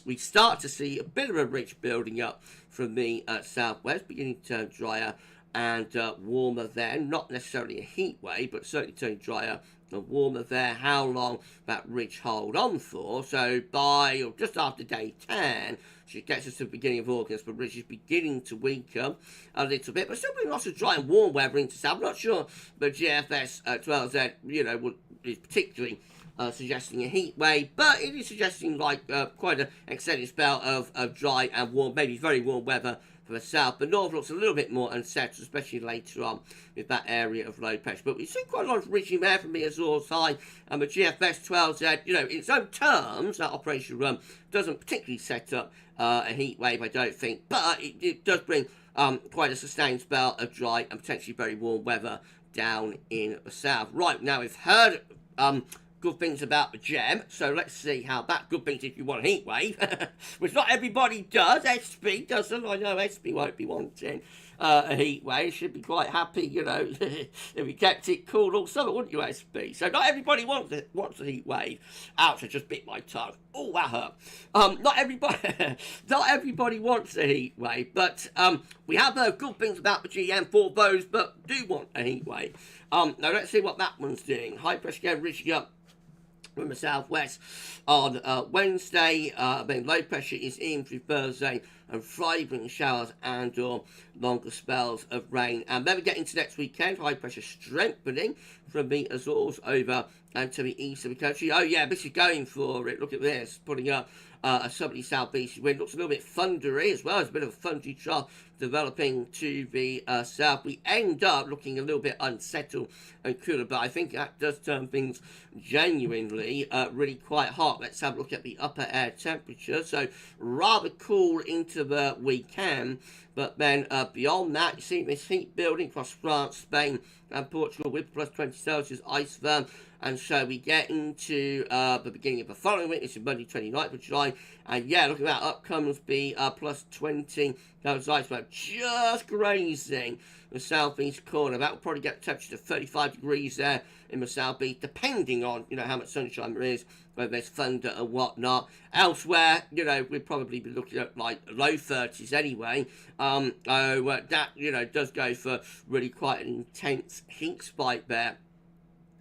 we start to see a bit of a ridge building up from the southwest, beginning to turn drier and warmer there. Not necessarily a heat wave, but certainly turning drier and warmer there. How long that ridge hold on for? So by or just after day 10, which gets us to the beginning of August, the ridge is beginning to weaken a little bit, but still bringing lots of dry and warm weather into south. I'm not sure the GFS 12Z, you know, is particularly suggesting a heat wave, but it is suggesting like quite an extended spell of dry and warm, maybe very warm weather for the south. The north looks a little bit more unsettled, especially later on with that area of low pressure. But we've seen quite a lot of ridging there from the Azores high, and the GFS 12Z, you know, in its own terms, that operation run doesn't particularly set up a heat wave, I don't think, but it does bring quite a sustained spell of dry and potentially very warm weather down in the south. Right, now we've heard good things about the gem, so let's see how that good things if you want a heat wave, which not everybody does. SP doesn't. I know SP won't be wanting a heat wave. Should be quite happy, you know, if we kept it cool all summer, wouldn't you, SP? So not everybody wants a heat wave. Ouch, I just bit my tongue. Oh, that hurt. Not everybody wants a heat wave, but we have heard good things about the GM for those that do want a heat wave. Now let's see what that one's doing. High pressure again reaching up from the southwest on Wednesday. Then low pressure is in through Thursday and Friday, bringing showers and or longer spells of rain. And then we get into next weekend, high pressure strengthening from the Azores over and to the east of the country. Oh yeah, this is going for it. Look at this, putting up a southerly southeast wind. Looks a little bit thundery as well. It's a bit of a thundery trough developing to the south. We end up looking a little bit unsettled and cooler, but I think that does turn things genuinely really quite hot. Let's have a look at the upper air temperature. So rather cool into the weekend, but then beyond that, you see this heat building across France, Spain and Portugal with plus 20 Celsius ice firm. And so we get into the beginning of the following week. It's Monday 29th of July. And yeah, look at that. Up comes the plus 20. Those ice firm just grazing the southeast corner. That will probably get the temperature to 35 degrees there in the southeast, depending on, you know, how much sunshine there is, whether there's thunder and whatnot. Elsewhere, you know, we'd probably be looking at like low 30s anyway. That, you know, does go for really quite an intense heat spike there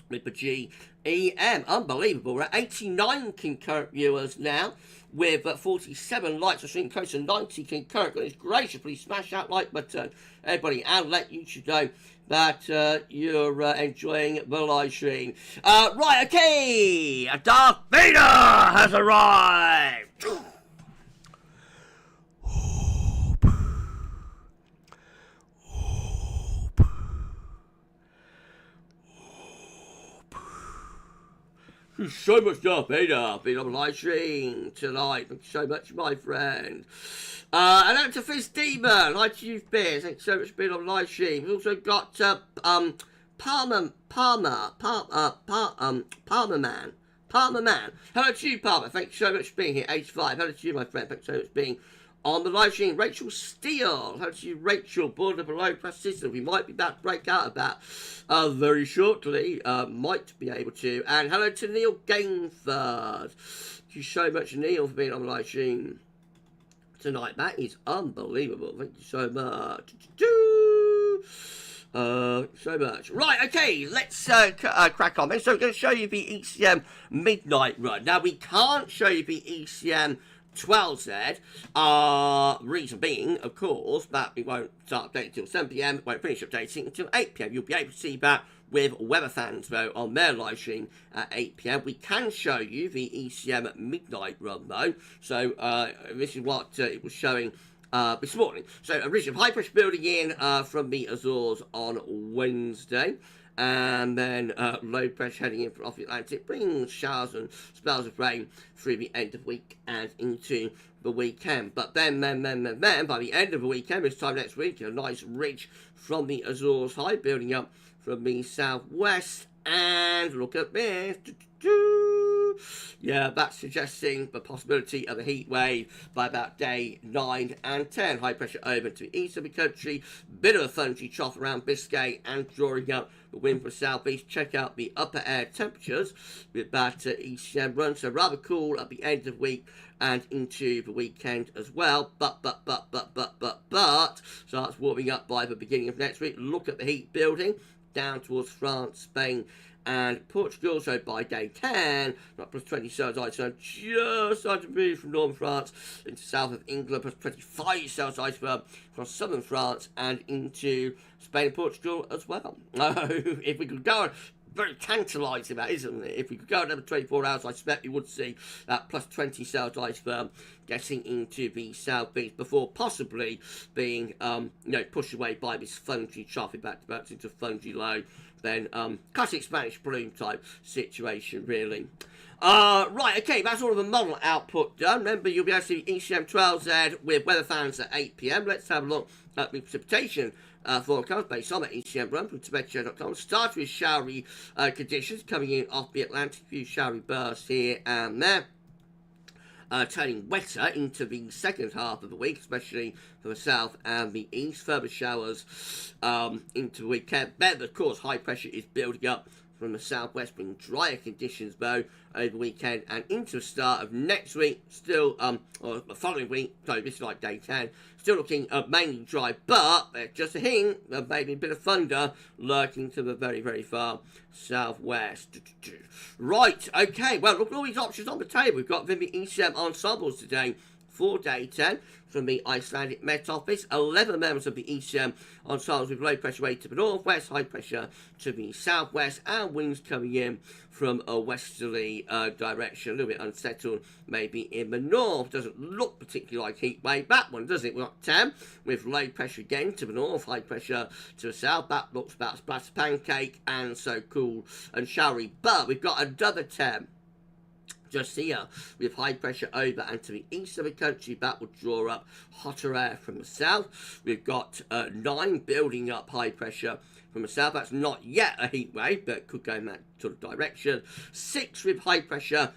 with the GEM. Unbelievable. We're at 89 concurrent viewers now, with 47 likes. We're seeing close to 90 concurrent. Goodness gracious, please smash that like button, everybody, and let YouTube know that you're enjoying the live stream. Right, okay, Darth Vader has arrived. Thank you so much, Darth Vader, being on the live stream tonight. Thank you so much, my friend. And then to Fizz Demon, hi to you, Fizz. Thank you so much for being on the live stream. We've also got Palmer Man. Hello to you, Palmer. Thank you so much for being here. 85. Hello to you, my friend. Thank you so much for being on the live stream. Rachel Steele. Hello to you, Rachel. Board of a low press system. We might be about to break out of that very shortly. Might be able to. And hello to Neil Gainford. Thank you so much, Neil, for being on the live stream tonight. That is unbelievable. Thank you so much. So much. Right, okay, let's crack on then. So we're going to show you the ECM Midnight Run. Now, we can't show you the ECM 12Z. Reason being, of course, that we won't start updating until 7 PM, won't finish updating until 8 PM. You'll be able to see that with weather fans, though, on their live stream at 8 PM. We can show you the ECM Midnight Run, though. So, this is what it was showing this morning. So, originally, high pressure building in from the Azores on Wednesday. And then low pressure heading in from off the Atlantic, bringing showers and spells of rain through the end of the week and into the weekend. But then, by the end of the weekend, this time next week, a nice ridge from the Azores high, building up from the southwest. And look at this. Yeah, that's suggesting the possibility of a heat wave by about day 9 and 10. High pressure over to the east of the country. Bit of a thundery trough around Biscay and drawing up the wind from the southeast. Check out the upper air temperatures with that ECM run. So rather cool at the end of the week and into the weekend as well. But starts warming up by the beginning of next week. Look at the heat building down towards France, Spain, and Portugal. So by day 10, not plus 20 Celsius, so just starting to move from northern France into south of England, plus 25 Celsius from southern France and into Spain and Portugal as well. If we could go, very tantalising that, isn't it? If we could go another 24 hours, I suspect we would see that plus 20 Celsius getting into the southeast before possibly being, pushed away by this fungi trough, back into fungi low. Then classic Spanish bloom type situation, really. Right, okay, that's all of the model output done. Remember, you'll be able to see ECM 12Z with weather fans at 8 PM. Let's have a look at the precipitation forecast based on the ECM run from TibetShow.com. Starting with showery conditions coming in off the Atlantic. A few showery bursts here and there. Turning wetter into the second half of the week, especially for the south and the east. Further showers into the weekend. Then, of course, high pressure is building up from the southwest, bringing drier conditions, though, over the weekend and into the start of next week. Still, or the following week, so this is like day 10, still looking mainly dry, but just a hint, maybe a bit of thunder lurking to the very, very far southwest. Right, okay, well, look at all these options on the table. We've got the ECM ensembles today for day 10 from the Icelandic Met Office. 11 members of the ECM ensembles with low pressure way to the northwest, high pressure to the southwest, and winds coming in from a westerly direction. A little bit unsettled maybe in the north. Doesn't look particularly like heat wave, that one, does it? We've got 10 with low pressure again to the north, high pressure to the south. That looks about a splash pancake and so cool and showery. But we've got another 10 just here with high pressure over and to the east of the country. That will draw up hotter air from the south. We've got 9 building up high pressure from the south. That's not yet a heat wave, but could go in that sort of direction. 6 with high pressure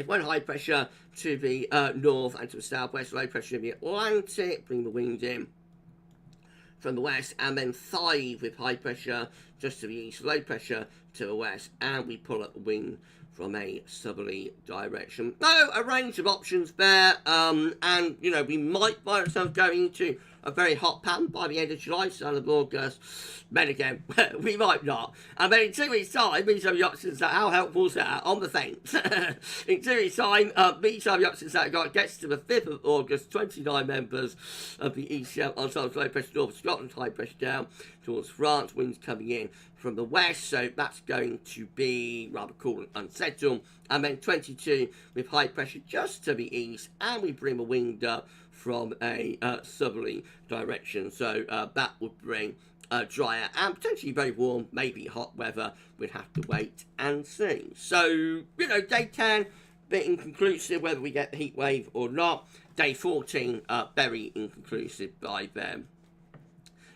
one high pressure to the north and to the southwest, low pressure in the Atlantic, bring the wind in from the west, and then 5 with high pressure just to the east, low pressure to the west, and we pull up the wind from a southerly direction. So, a range of options there, and, we might find ourselves going into a very hot pattern by the end of July, start of August. Then again, we might not. And then in 2 weeks' time, B-Time Yachts how helpful is that? On the fence. In 2 weeks' time, B-Time Yachts gets to the 5th of August, 29 members of the ECM on top of low pressure north of Scotland, high pressure down towards France, winds coming in from the west, so that's going to be rather cool and unsettled. And then 22 with high pressure just to the east, and we bring the wind up from a southerly direction, so that would bring drier and potentially very warm, maybe hot weather. We'd have to wait and see. So, you know, day 10, bit inconclusive whether we get the heat wave or not. Day 14, very inconclusive by then.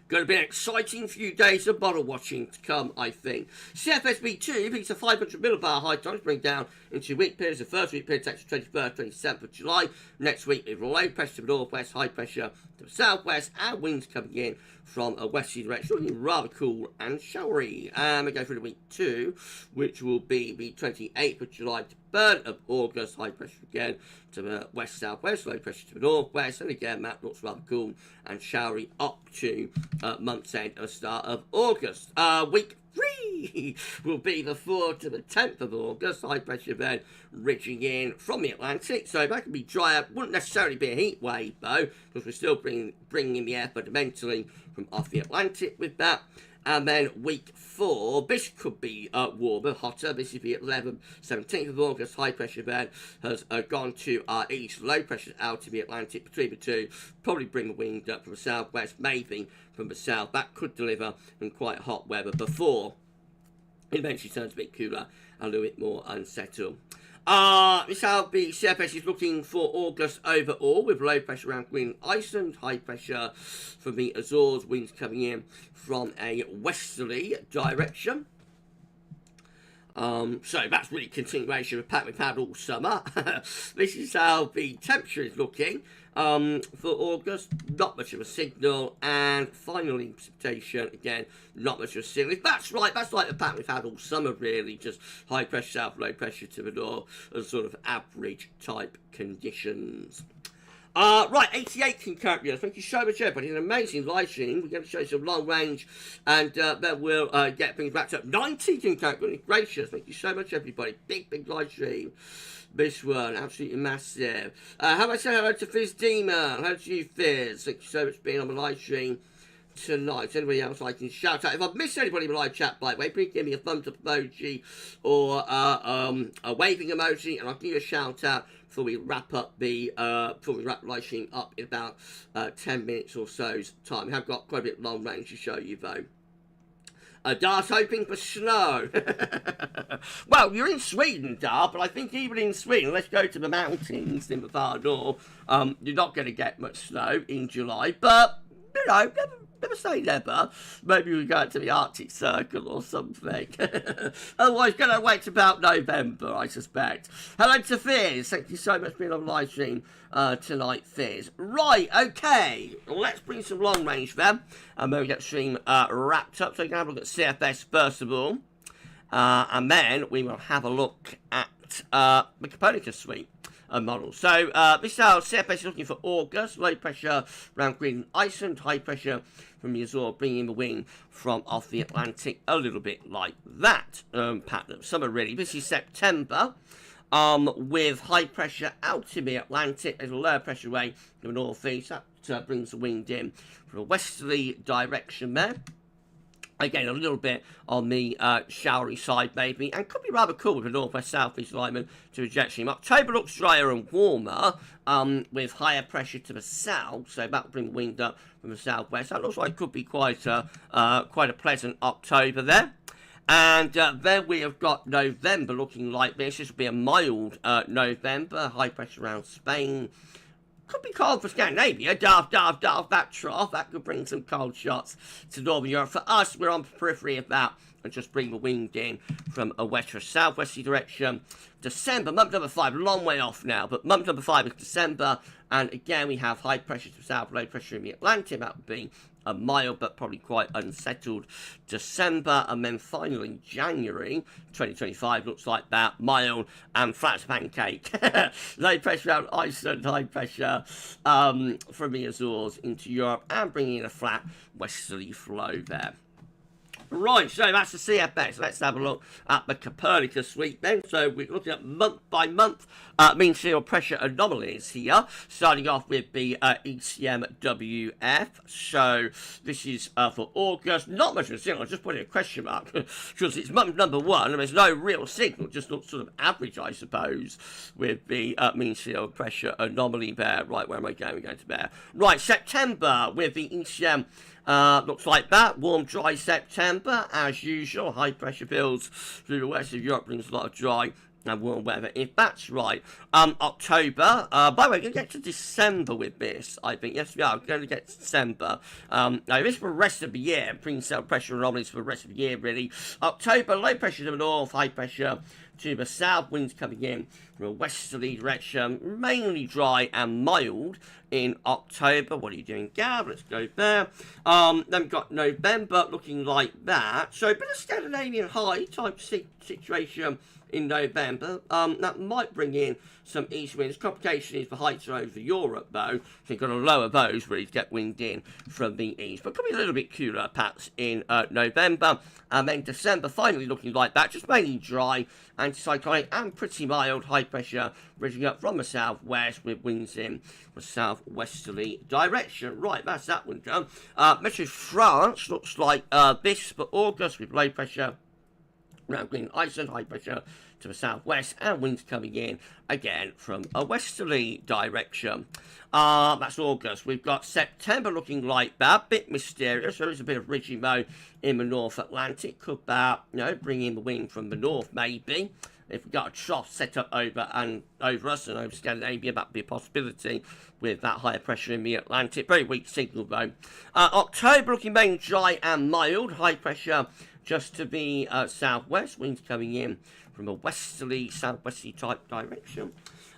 Going to be an exciting few days of bottle watching to come, I think. CFS V2 peaks a 500 millibar high times, bring down into week periods. The first week period takes the 21st, 27th of July. Next week, we have low pressure to the northwest, high pressure to the southwest, and winds coming in from a westerly direction, looking rather cool and showery. And we go through the week 2, which will be the 28th of July to 3rd of August, high pressure again to the west-southwest, low pressure to the northwest, and again that looks rather cool and showery up to month's end or start of August. Week 3 will be the 4th to the 10th of August, high pressure then ridging in from the Atlantic, so that can be drier. Wouldn't necessarily be a heat wave though, because we're still bringing in the air fundamentally from off the Atlantic with that. And then week 4, this could be warmer, hotter. This is the 11th, 17th of August. High pressure then has gone to our east. Low pressure out in the Atlantic between the two. Probably bring the wind up from the southwest, maybe from the south. That could deliver some quite hot weather before it eventually turns a bit cooler and a little bit more unsettled. This is how the CFS is looking for August overall, with low pressure around Greenland, Iceland, high pressure from the Azores, winds coming in from a westerly direction. So that's really a continuation of the pattern we've had all summer. This is how the temperature is looking for August. Not much of a signal. And finally, precipitation, again, not much of a signal. That's right, that's like the pattern we've had all summer, really. Just high pressure south, low pressure to the north, and sort of average type conditions. Right, 88 concurrent viewers. Thank you so much, everybody. An amazing live stream. We're going to show you some long range, and then we'll get things wrapped up. 90 concurrent. Goodness gracious. Thank you so much, everybody. Big live stream. This one, absolutely massive. How about I say hello to Fizz Demon? Hello to you, Fizz. Thank you so much for being on the live stream tonight. Anybody else I can shout out? If I've missed anybody in the live chat, by the way, please give me a thumbs up emoji or a waving emoji, and I'll give you a shout out before we wrap up the live stream up in about 10 minutes or so's time. We have got quite a bit long range to show you though. Dar's hoping for snow. Well, you're in Sweden, Dar, but I think even in Sweden, let's go to the mountains in the far north, you're not going to get much snow in July, but, you know, never say never. Maybe we go out to the Arctic Circle or something. Otherwise, going to wait about November, I suspect. Hello to Fizz. Thank you so much for being on the live stream tonight, Fizz. Right, okay. Let's bring some long range then. And then we get the stream wrapped up. So we can have a look at CFS first of all. And then we will have a look at the Copernicus suite model. So this is how CFS is looking for August. Low pressure around Greenland, Iceland. High pressure from the Azores, bringing the wind from off the Atlantic, a little bit like that pattern. Summer really. This is September, with high pressure out in the Atlantic. There's a lower pressure away from the northeast. That brings the wind in from a westerly direction there. Again, a little bit on the showery side, maybe, and could be rather cool with a northwest-southeast alignment to the jet stream. October looks drier and warmer, with higher pressure to the south, so that will bring the wind up from the southwest. That looks like it could be quite a pleasant October there. And then we have got November looking like this. This will be a mild November, high pressure around Spain. Could be cold for Scandinavia, that trough. That could bring some cold shots to Northern Europe. For us, we're on the periphery of that and just bring the wind in from a west or southwesterly direction. December, month number 5, long way off now, but month number 5 is December. And again, we have high pressure to the south, low pressure in the Atlantic. That would be a mild but probably quite unsettled December, and then finally January 2025 looks like that, mild and flat as a pancake. Low pressure around Iceland, high pressure from the Azores into Europe, and bringing in a flat westerly flow there. Right, so that's the CFS. Let's have a look at the Copernicus suite then. So we're looking at month by month mean sea pressure anomalies here. Starting off with the ECMWF. So this is for August. Not much of a signal, I just put in a question mark because it's month number 1 and there's no real signal. Just looks sort of average, I suppose, with the mean sea pressure anomaly there. Right, where am I going? We're going to there. Right, September with the ECM. Looks like that. Warm, dry September, as usual. High pressure builds through the west of Europe, brings a lot of dry and warm weather, if that's right. October. By the way, we're going to get to December with this, I think. Yes, we are. We're going to get to December. Now, this is for the rest of the year. Pre-cell pressure anomalies for the rest of the year, really. October, low pressure to the north, high pressure to the south, winds coming in from a westerly direction, mainly dry and mild in October. What are you doing, Gav? Let's go there. Then we've got November looking like that. So a bit of Scandinavian high type situation in November. That might bring in some east winds. Complication is the heights are over Europe, though, so you've got to lower those really to get wind in from the east. But could be a little bit cooler perhaps in November. And then December finally looking like that, just mainly dry, anticyclonic and pretty mild. High pressure bridging up from the southwest with winds in the southwesterly direction. Right, that's that one done. Metro France looks like this for August with low pressure around Green Iceland, high pressure to the southwest, and winds coming in again from a westerly direction. That's August. We've got September looking like that, bit mysterious. There is a bit of ridging though in the North Atlantic. Could bring in the wind from the north, maybe. If we got a trough set up over us and over Scandinavia, that'd be a possibility with that higher pressure in the Atlantic. Very weak signal though. October looking mainly dry and mild, high pressure just to the southwest, winds coming in from a westerly, southwesterly type direction.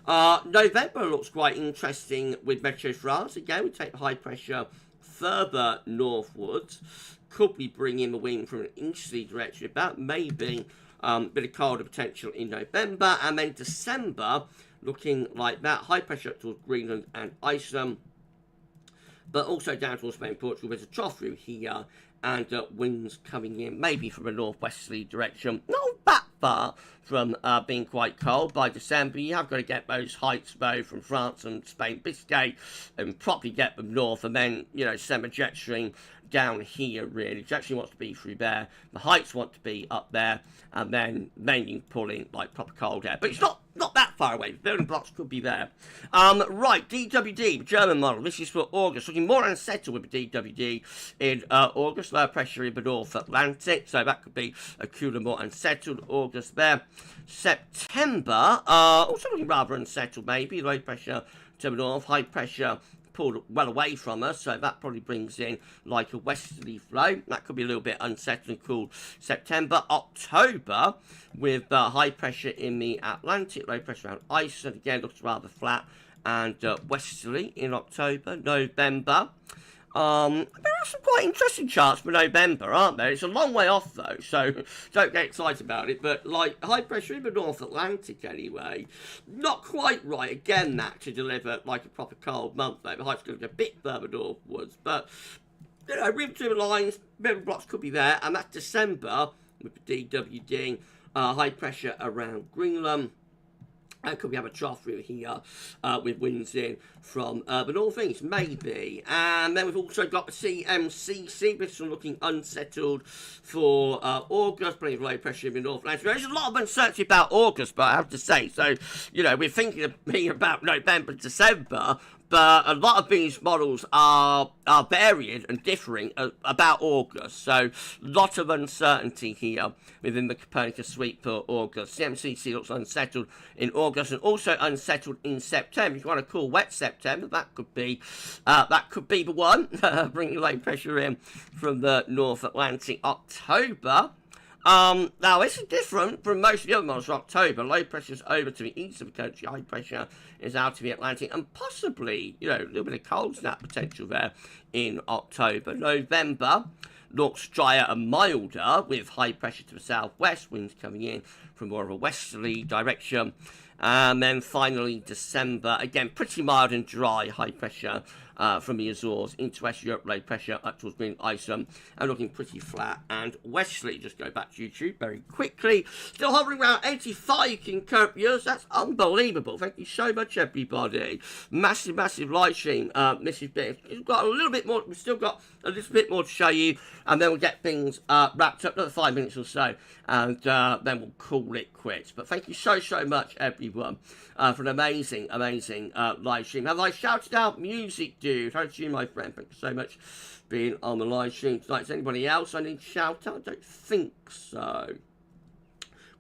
November looks quite interesting with Meteo France. Again, we take the high pressure further northwards. Could be bringing the wind from an easterly direction. About maybe a bit of colder potential in November. And then December looking like that. High pressure up towards Greenland and Iceland. But also down towards Spain and Portugal. There's a trough through here. And winds coming in maybe from a northwesterly direction. Not that far from being quite cold by December. You have got to get those heights though from France and Spain, Biscay, and probably get them north, and then send a jet stream down here really. Jet stream wants to be through there. The heights want to be up there, and then mainly pulling like proper cold air. But it's not that far away. The building blocks could be there. Right, DWD, the German model. This is for August. Looking more unsettled with the DWD in August. Lower pressure in the North Atlantic. So that could be a cooler, more unsettled August there. September, also looking rather unsettled maybe. Low pressure to the north. High pressure pulled well away from us, so that probably brings in like a westerly flow. That could be a little bit unsettled and cool. September, October with high pressure in the Atlantic, low pressure around Iceland. Again, looks rather flat and westerly in October. November. There are some quite interesting charts for November, aren't there? It's a long way off, though, so don't get excited about it. But, like, high pressure in the North Atlantic, anyway. Not quite right, again, that, to deliver, like, a proper cold month, though. The heights going to go a bit further northwards. But, river to the lines, middle blocks could be there. And that's December, with the DWD, high pressure around Greenland. And could we have a trough through here with winds in from the northeast? Maybe. And then we've also got the CMCC. This one looking unsettled for August. Plenty of low pressure in the North Atlantic. There's a lot of uncertainty about August, but I have to say. So, we're thinking about November, December. But a lot of these models are varying and differing about August. So, a lot of uncertainty here within the Copernicus suite for August. CMCC looks unsettled in August and also unsettled in September. If you want a cool, wet September, that could be the one. Bringing low pressure in from the North Atlantic. October. Now, this is different from most of the other months of October. Low pressure is over to the east of the country. High pressure is out of the Atlantic. And possibly, you know, a little bit of cold snap potential there in October. November looks drier and milder with high pressure to the southwest. Winds coming in from more of a westerly direction. And then finally, December, again, pretty mild and dry, high pressure from the Azores into West Europe, low pressure up towards Green Iceland, and looking pretty flat and westerly. Just go back to YouTube very quickly. Still hovering around 85 concurrent viewers. That's unbelievable. Thank you so much, everybody. Massive, massive live stream. Mrs. B. We've got a little bit more. We've still got a little bit more to show you, and then we'll get things wrapped up, another 5 minutes or so, and then we'll call it quits. But thank you so much, everyone, for an amazing, amazing live stream. Have I shouted out music, dude? How to you, my friend? Thank you so much for being on the live stream tonight. Is anybody else I need to shout out? I don't think so.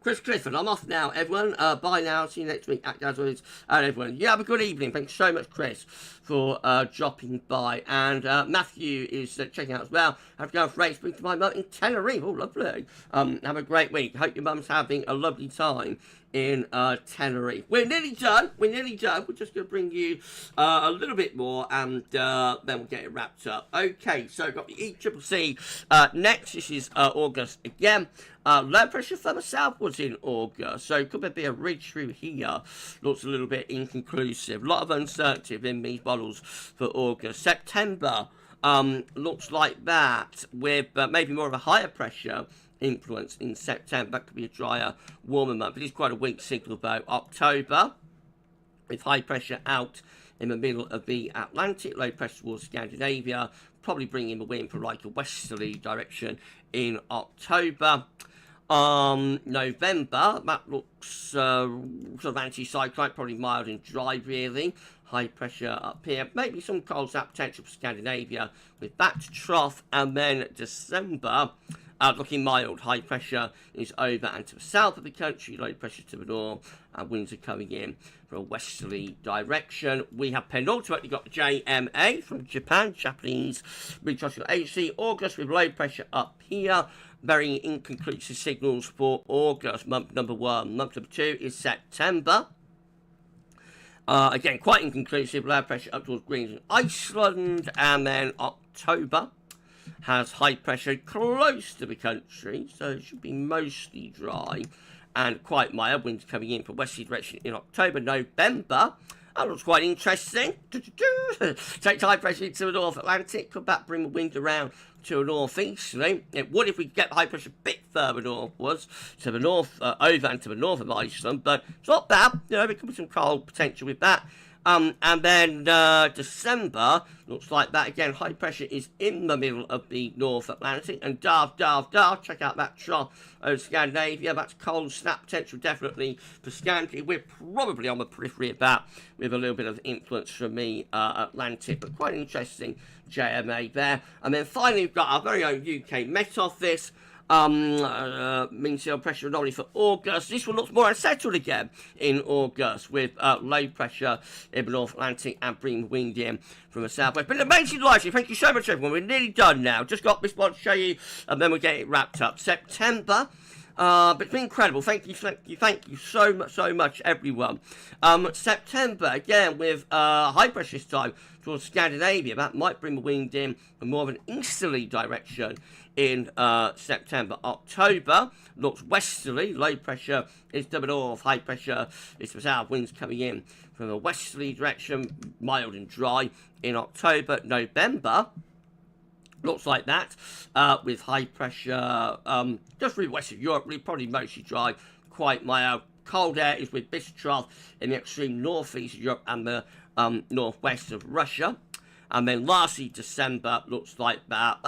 Chris Clifford, I'm off now, everyone. Bye now. See you next week at GavsWeatherVids. And everyone, you have a good evening. Thanks so much, Chris, for dropping by. And Matthew is checking out as well. I have to go for race to my mum in Tenerife. Oh, lovely. Have a great week. Hope your mum's having a lovely time in Tenerife. We're nearly done. We're just going to bring you a little bit more, and then we'll get it wrapped up. Okay, so I've got the ECCC next. This is August again. Low pressure further southwards in August, so could there be a ridge through here? Looks a little bit inconclusive. A lot of uncertainty within these models for August. September looks like that, with maybe more of a higher pressure influence in September. That could be a drier, warmer month. It is quite a weak signal though. October, with high pressure out in the middle of the Atlantic, low pressure towards Scandinavia, probably bringing the wind from like a westerly direction in October. November, that looks sort of anti-cyclone, probably mild and dry really. High pressure up here, maybe some cold snap potential for Scandinavia with that trough. And then December, looking mild. High pressure is over and to the south of the country, low pressure to the north, and winds are coming in from a westerly direction. We have penultimately got the JMA from Japan, Japanese Meteorological Agency. August with low pressure up here. Very inconclusive signals for August, month number 1. Month number 2 is September. Again, quite inconclusive, low pressure up towards Greenland, Iceland, and then October has high pressure close to the country, so it should be mostly dry and quite mild. Winds coming in from westerly direction in October. November, that looks quite interesting. Take high pressure into the North Atlantic, could that bring the wind around to the northeasterly? It would if we get the high pressure a bit further northwards, to the north, over and to the north of Iceland, but it's not bad. You know, there could be some cold potential with that. And then December looks like that again. High pressure is in the middle of the North Atlantic, and check out that trough over Scandinavia. That's cold snap potential definitely for Scandinavia. We're probably on the periphery of that with a little bit of influence from the Atlantic, but quite interesting JMA there. And then finally we've got our very own UK Met Office. Mean sea pressure anomaly for August. This one looks more unsettled again in August with low pressure in the North Atlantic and bringing wind in from the southwest. But amazing live stream. Thank you so much, everyone. We're nearly done now. Just got this one to show you, and then we'll get it wrapped up. September. But it's been incredible. Thank you so much, everyone. September, again, with high pressure this time towards Scandinavia. That might bring the wind in from more of an easterly direction in September. October looks westerly. Low pressure is to the north. High pressure is to the south. Winds coming in from a westerly direction. Mild and dry in October. November looks like that, with high pressure just through west of Europe, probably mostly dry, quite mild. Cold air is with this trough in the extreme northeast of Europe and the northwest of Russia. And then lastly, December looks like that.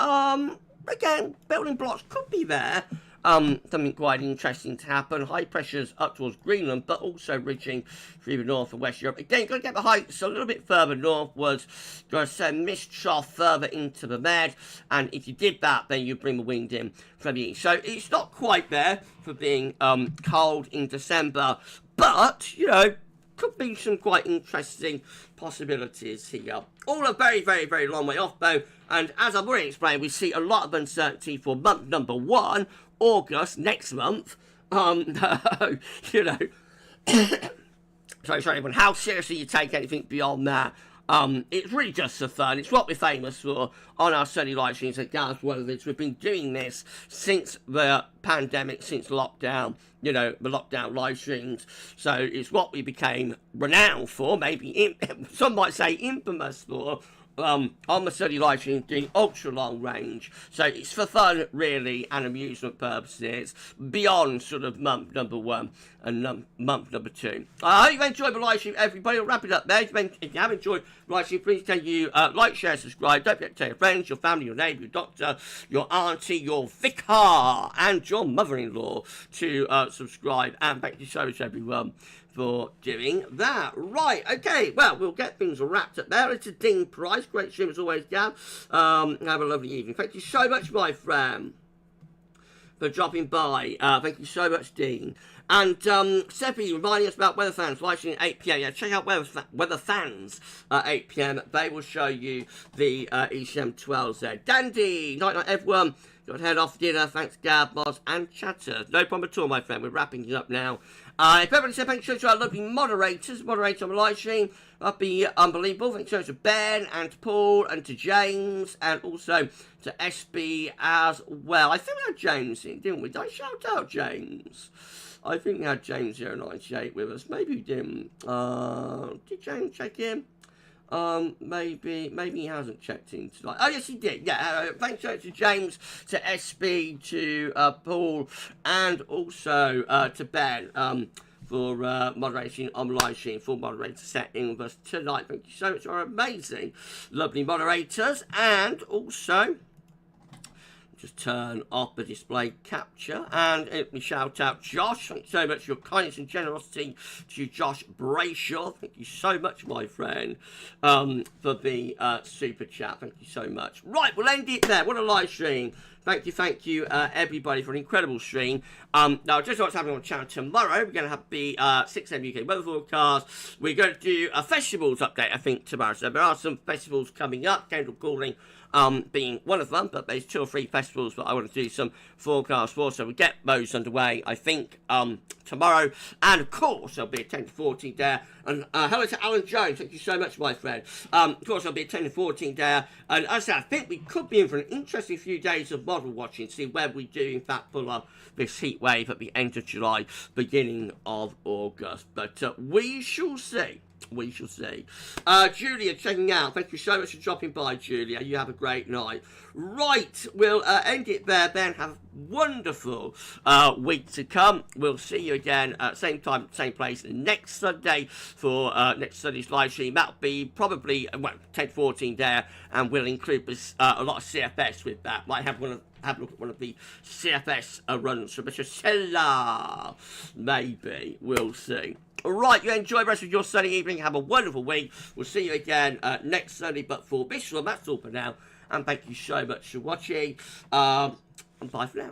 Again, building blocks could be there. Something quite interesting to happen. High pressures up towards Greenland, but also reaching through the north and west Europe. Again, got to get the heights a little bit further northwards. Got to send mist trough further into the Med, and if you did that, then you bring the wind in from the east. So it's not quite there for being cold in December, but you know, could be some quite interesting possibilities here. All a very, very, very long way off, though, and as I've already explained, we see a lot of uncertainty for month number 1, August, next month. You know, sorry, everyone, how seriously you take anything beyond that. It's really just for fun. It's what we're famous for on our study live streams at GavsWeatherVids. We've been doing this since the pandemic, since lockdown, you know, the lockdown live streams. So it's what we became renowned for, maybe some might say infamous for, on the study live stream, doing ultra long range. So it's for fun, really, and amusement purposes, beyond sort of month number 1 and month number 2. I hope you enjoyed the live stream, everybody. I'll wrap it up there. If you have enjoyed the live stream, please can you like, share, subscribe. Don't forget to tell your friends, your family, your neighbour, your doctor, your auntie, your vicar, and your mother-in-law to subscribe. And thank you so much, everyone, for doing that. Right, okay, well, we'll get things wrapped up there. It's a ding price. Great stream as always, Gav. Have a lovely evening. Thank you so much, my friend, for dropping by. Thank you so much, Dean. And Seppi reminding us about Weather Fans live stream at 8 PM. Yeah, check out Weather Fans at 8 PM. They will show you the ECM 12s there. Dandy, night night, everyone. Got to head off dinner. Thanks, Gab, Moz, and Chatter. No problem at all, my friend. We're wrapping it up now. If everybody said thanks so much to our lovely moderators, moderator on the live stream, that'd be unbelievable. Thanks so much to Ben and to Paul and to James and also to SB as well. I think we had James in, didn't we? Did I shout out James? I think we had James 098 with us. Maybe we didn't. Did James check in? Maybe he hasn't checked in tonight. Oh, yes, he did. Yeah, thanks so much to James, to SB, to Paul, and also to Ben for moderating on the live stream. Full moderator set in with us tonight. Thank you so much for our amazing, lovely moderators. And also, just turn off the display capture and let me shout out Josh. Thank you so much for your kindness and generosity to Josh Brayshaw. Thank you so much, my friend, for the super chat. Thank you so much. Right, we'll end it there. What a live stream. Thank you, everybody, for an incredible stream. Now, just what's happening on the channel tomorrow, we're going to have the 6 AM UK weather forecast. We're going to do a festivals update, I think, tomorrow. So there are some festivals coming up. Kendall Calling being one of them, but there's 2 or 3 festivals that I want to do some forecasts for, so we'll get those underway, I think, tomorrow. And of course, there'll be a 10 to 14 there. And hello to Alan Jones, thank you so much, my friend. Of course, there'll be a 10 to 14 there. And as I said, I think we could be in for an interesting few days of model watching, see where we do, in fact, pull up this heat wave at the end of July, beginning of August. But we shall see. We shall see. Julia checking out. Thank you so much for dropping by, Julia. You have a great night. Right, we'll end it there, Ben. Have a wonderful week to come. We'll see you again same time, same place next Sunday for next Sunday's live stream. That'll be probably 10 to 14 there, and we'll include a lot of CFS with that. Might have a look at one of the CFS runs from Mr. Seller. Maybe. We'll see. Alright, you enjoy the rest of your sunny evening. Have a wonderful week. We'll see you again next Sunday. But for this one, that's all for now. And thank you so much for watching. And bye for now.